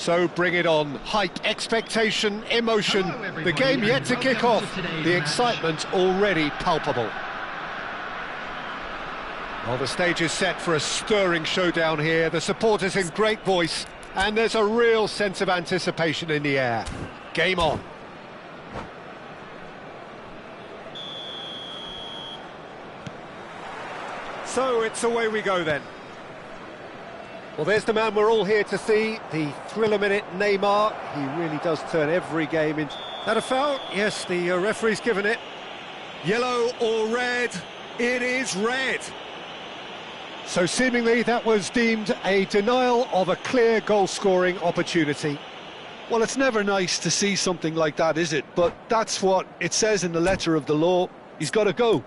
So bring it on. Hype, expectation, emotion. The game yet to kick off. The excitement already palpable. Well, the stage is set for a stirring showdown here. The supporters in great voice, and there's a real sense of anticipation in the air. Game on. So it's away we go then. Well, there's the man we're all here to see, the thriller-minute Neymar. He really does turn every game into... That a foul? Yes, the referee's given it. Yellow or red? It is red. So seemingly that was deemed a denial of a clear goal-scoring opportunity. Well, it's never nice to see something like that, is it? But that's what it says in the letter of the law. He's got to go.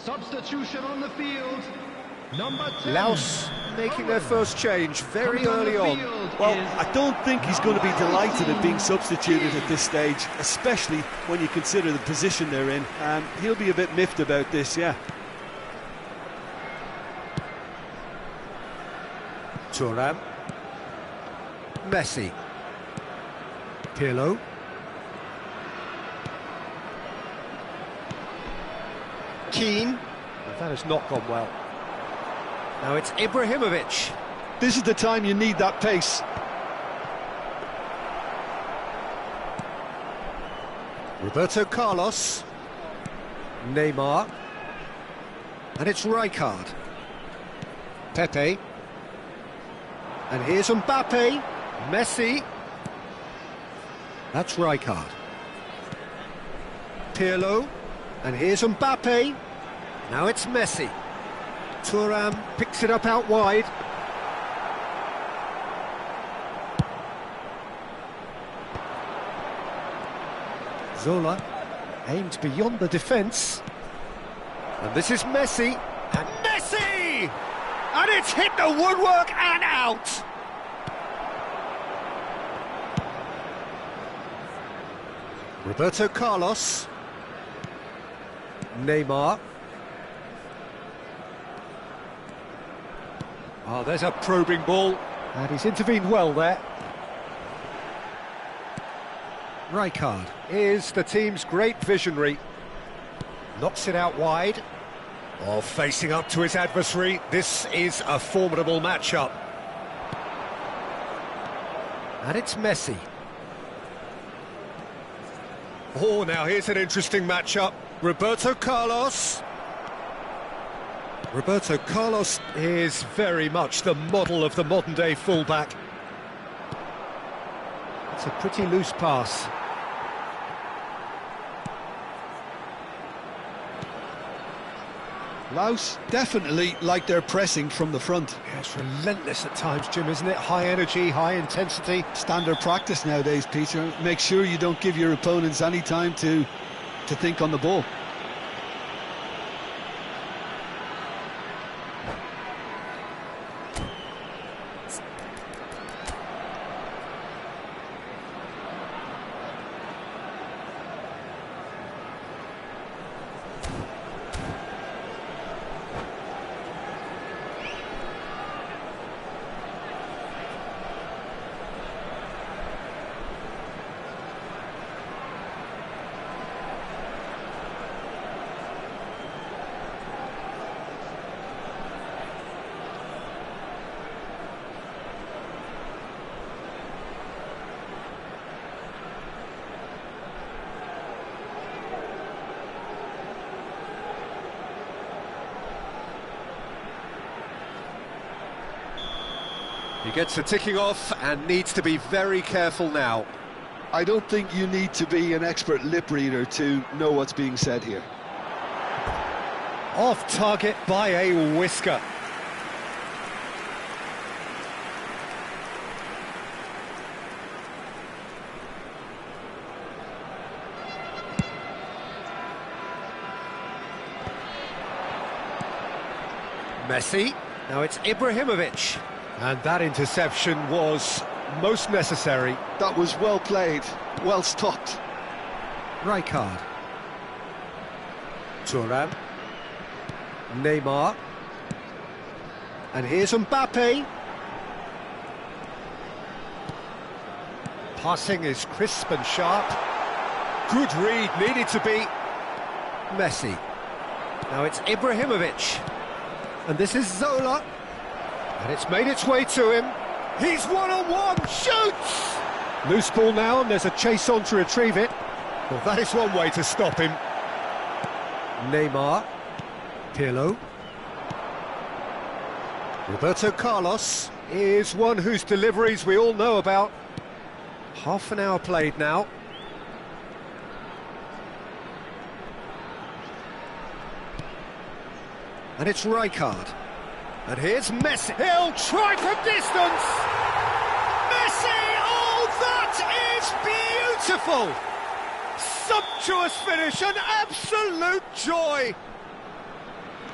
Substitution on the field. Number 10. Laos making their first change very early on. Well, I don't think he's going to be delighted at being substituted at this stage, especially when you consider the position they're in. He'll be a bit miffed about this, yeah. Thuram. Messi. Pirlo. Keane. That has not gone well. Now it's Ibrahimovic. This is the time you need that pace. Roberto Carlos. Neymar. And it's Rijkaard. Pepe. And here's Mbappe. Messi. That's Rijkaard. Pirlo. And here's Mbappe. Now it's Messi. Thuram picks it up out wide. Zola aimed beyond the defence. And this is Messi. And Messi! And it's hit the woodwork and out! Roberto Carlos. Neymar. Oh, there's a probing ball, and he's intervened well there. Rijkaard is the team's great visionary. Knocks it out wide. Oh, facing up to his adversary. This is a formidable matchup. And it's Messi. Oh, now here's an interesting matchup. Roberto Carlos. Roberto Carlos is very much the model of the modern-day fullback. It's a pretty loose pass. Laos definitely like their pressing from the front. Yeah, it's relentless at times, Jim, isn't it? High energy, high intensity. Standard practice nowadays, Peter. Make sure you don't give your opponents any time to think on the ball. He gets the ticking off and needs to be very careful now. I don't think you need to be an expert lip reader to know what's being said here. Off target by a whisker. Messi. Now it's Ibrahimovic. And that interception was most necessary. That was well played, well stopped. Rijkaard. Thuram. Neymar. And here's Mbappe. Passing is crisp and sharp. Good read, needed to be. Messi. Now it's Ibrahimovic. And this is Zola. And it's made its way to him. He's one-on-one, shoots! Loose ball now, and there's a chase on to retrieve it. Well, that is one way to stop him. Neymar. Pirlo. Roberto Carlos is one whose deliveries we all know about. Half an hour played now. And it's Rijkaard. And here's Messi. He'll try from distance. Messi! Oh, that is beautiful! Sumptuous finish, an absolute joy.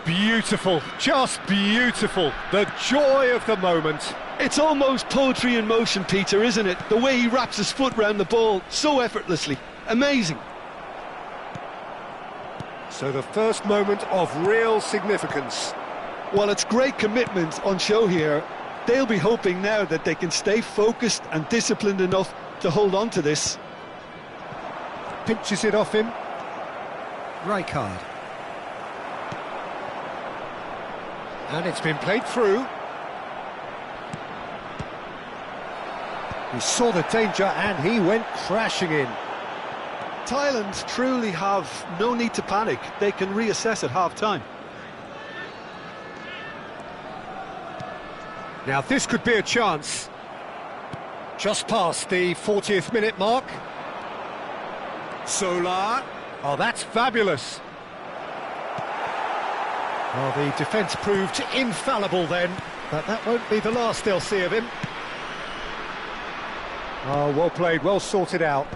beautiful, just beautiful. The joy of the moment. It's almost poetry in motion, Peter, isn't it? The way he wraps his foot round the ball so effortlessly. Amazing. So the first moment of real significance. Well, it's great commitment on show here. They'll be hoping now that they can stay focused and disciplined enough to hold on to this. Pinches it off him. Right card. And it's been played through. He saw the danger and he went crashing in. Thailand truly have no need to panic. They can reassess at half-time. Now this could be a chance. Just past the 40th minute mark. Solar. Oh, that's fabulous. Well, the defence proved infallible then, but that won't be the last they'll see of him. Oh, well played, well sorted out.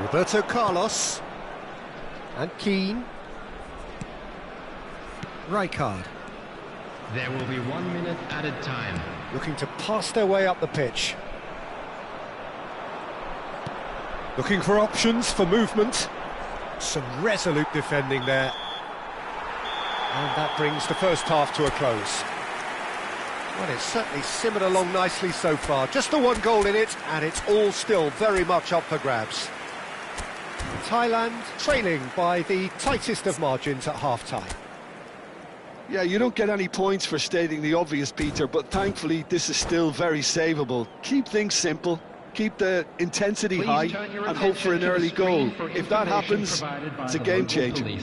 Roberto Carlos. And Keane. Rijkaard. There will be 1 minute added time. Looking to pass their way up the pitch. Looking for options for movement. Some resolute defending there. And that brings the first half to a close. Well, it's certainly simmered along nicely so far. Just the one goal in it, and it's all still very much up for grabs. Thailand trailing by the tightest of margins at half-time. Yeah, you don't get any points for stating the obvious, Peter, but thankfully this is still very savable. Keep things simple, keep the intensity high, and hope for an early goal. If that happens, it's a game changer.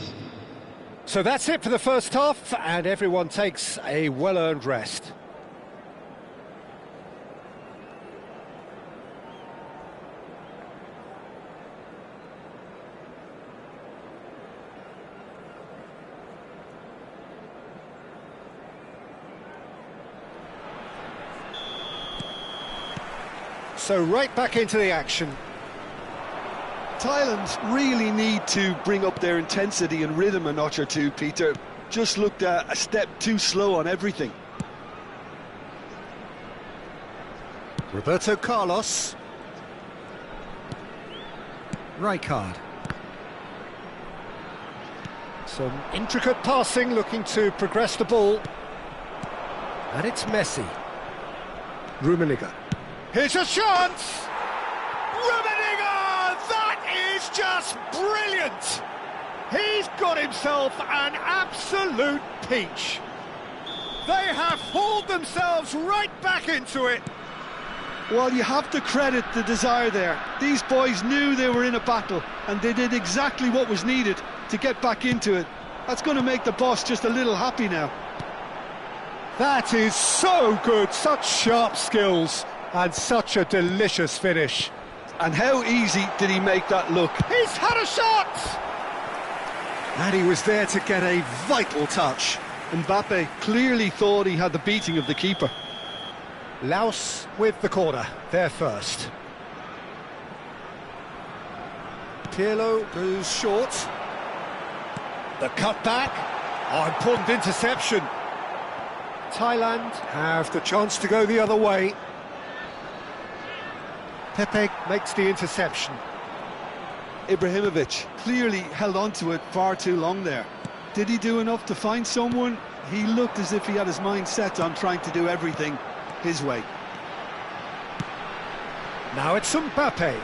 So that's it for the first half, and everyone takes a well-earned rest. So right back into the action. Thailand really need to bring up their intensity and rhythm a notch or two, Peter. Just looked a step too slow on everything. Roberto Carlos. Rijkaard. Some intricate passing, looking to progress the ball. And it's Messi. Rummenigge. Here's a chance! Rummenigge! That is just brilliant! He's got himself an absolute peach. They have hauled themselves right back into it. Well, you have to credit the desire there. These boys knew they were in a battle, and they did exactly what was needed to get back into it. That's going to make the boss just a little happy now. That is so good, such sharp skills. And such a delicious finish. And how easy did he make that look? He's had a shot! And he was there to get a vital touch. Mbappe clearly thought he had the beating of the keeper. Laos with the corner, there first. Pirlo goes short. The cutback. Oh, important interception. Thailand have the chance to go the other way. Pepe makes the interception. Ibrahimovic clearly held on to it far too long there. Did he do enough to find someone? He looked as if he had his mind set on trying to do everything his way. Now it's Mbappe.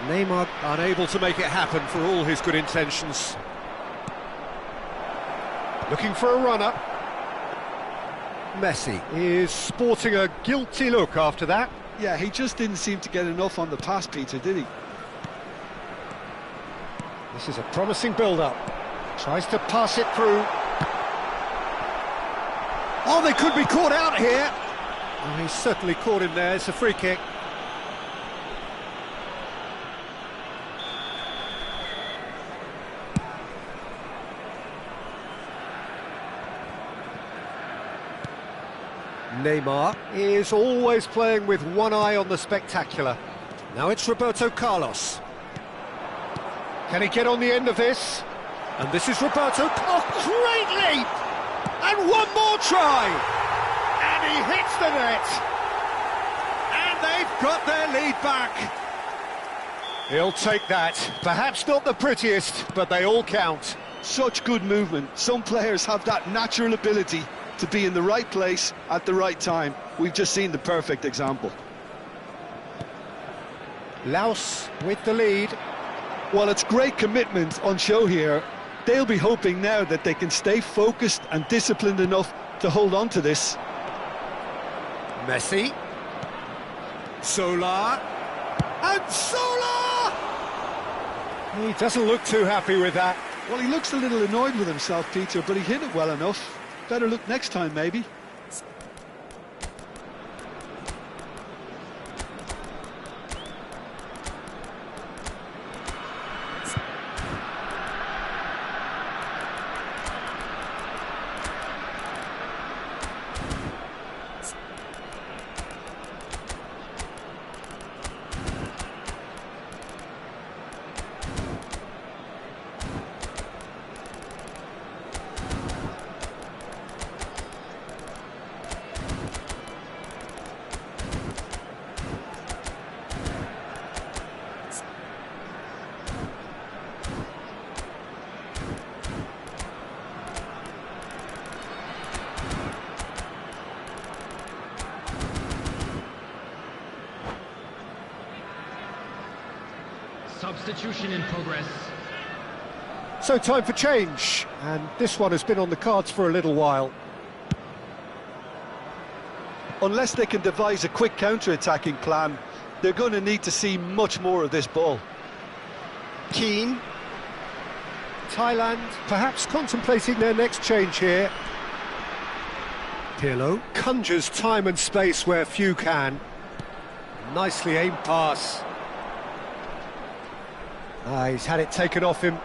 Neymar unable to make it happen for all his good intentions. Looking for a runner. Messi is sporting a guilty look after that. Yeah, he just didn't seem to get enough on the pass, Peter, did he? This is a promising build-up. Tries to pass it through. Oh, they could be caught out here. Oh, he's certainly caught him there. It's a free kick. Neymar is always playing with one eye on the spectacular. Now it's Roberto Carlos. Can he get on the end of this? And this is Roberto. Oh, great leap! And one more try! And he hits the net! And they've got their lead back. He'll take that. Perhaps not the prettiest, but they all count. Such good movement. Some players have that natural ability to be in the right place at the right time. We've just seen the perfect example. Laos with the lead. Well, it's great commitment on show here. They'll be hoping now that they can stay focused and disciplined enough to hold on to this. Messi. Solar. And Solar! He doesn't look too happy with that. Well, he looks a little annoyed with himself, Peter, but he hit it well enough. Better look next time, maybe. Substitution in progress. So time for change, and this one has been on the cards for a little while. Unless they can devise a quick counter-attacking plan, they're going to need to see much more of this ball. Keane. Thailand perhaps contemplating their next change here. Pirlo conjures time and space where few can. Nicely aimed pass. He's had it taken off him.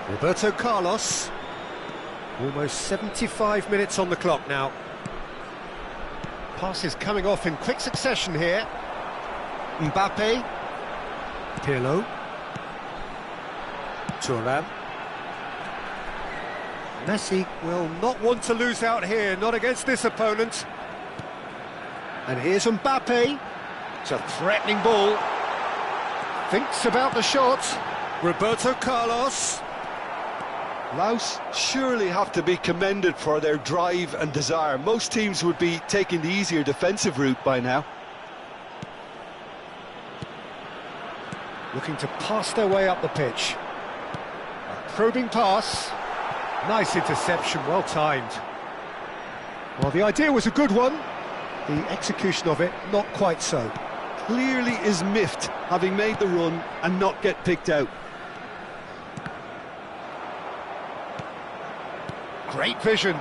Roberto Carlos. Almost 75 minutes on the clock now. Passes coming off in quick succession here. Mbappe. Pirlo. Thuram. Messi will not want to lose out here, not against this opponent. And here's Mbappe. It's a threatening ball. Thinks about the shot. Roberto Carlos. Laos surely have to be commended for their drive and desire. Most teams would be taking the easier defensive route by now. Looking to pass their way up the pitch. A probing pass. Nice interception, well timed. Well, the idea was a good one. The execution of it, not quite so. Clearly is miffed, having made the run and not get picked out. Great vision.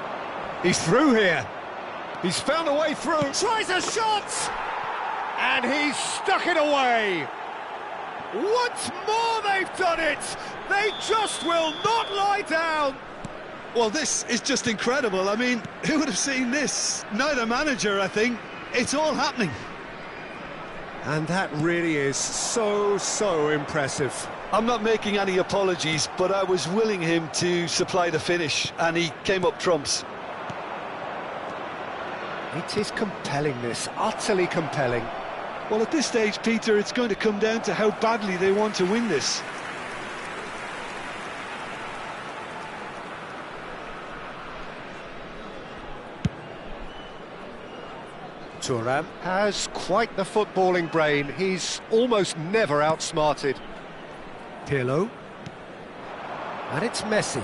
He's through here. He's found a way through. Tries a shot! And he's stuck it away. Once more they've done it. They just will not lie down. Well, this is just incredible. I mean, who would have seen this? Neither manager, I think. It's all happening. And that really is so impressive. I'm not making any apologies, but I was willing him to supply the finish, and he came up trumps. It is compelling, this, utterly compelling. Well, at this stage, Peter, it's going to come down to how badly they want to win this. Thuram has quite the footballing brain. He's almost never outsmarted. Pirlo. And it's Messi.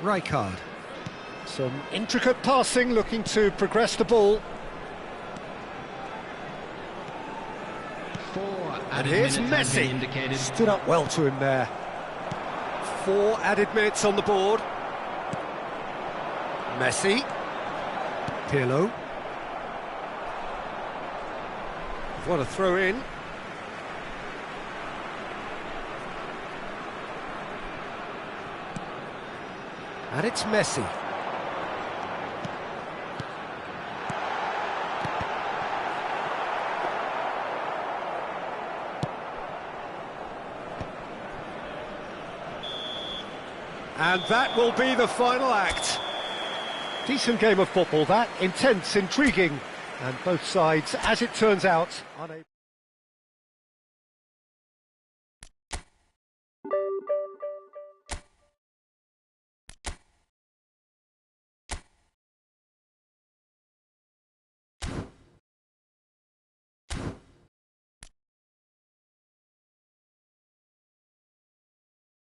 Rijkaard. Some intricate passing, looking to progress the ball. And here's Messi. Stood up well to him there. 4 added minutes on the board. Messi. Pirlo. What a throw in. And it's Messi. And that will be the final act. Decent game of football that, intense, intriguing, and both sides, as it turns out, unable.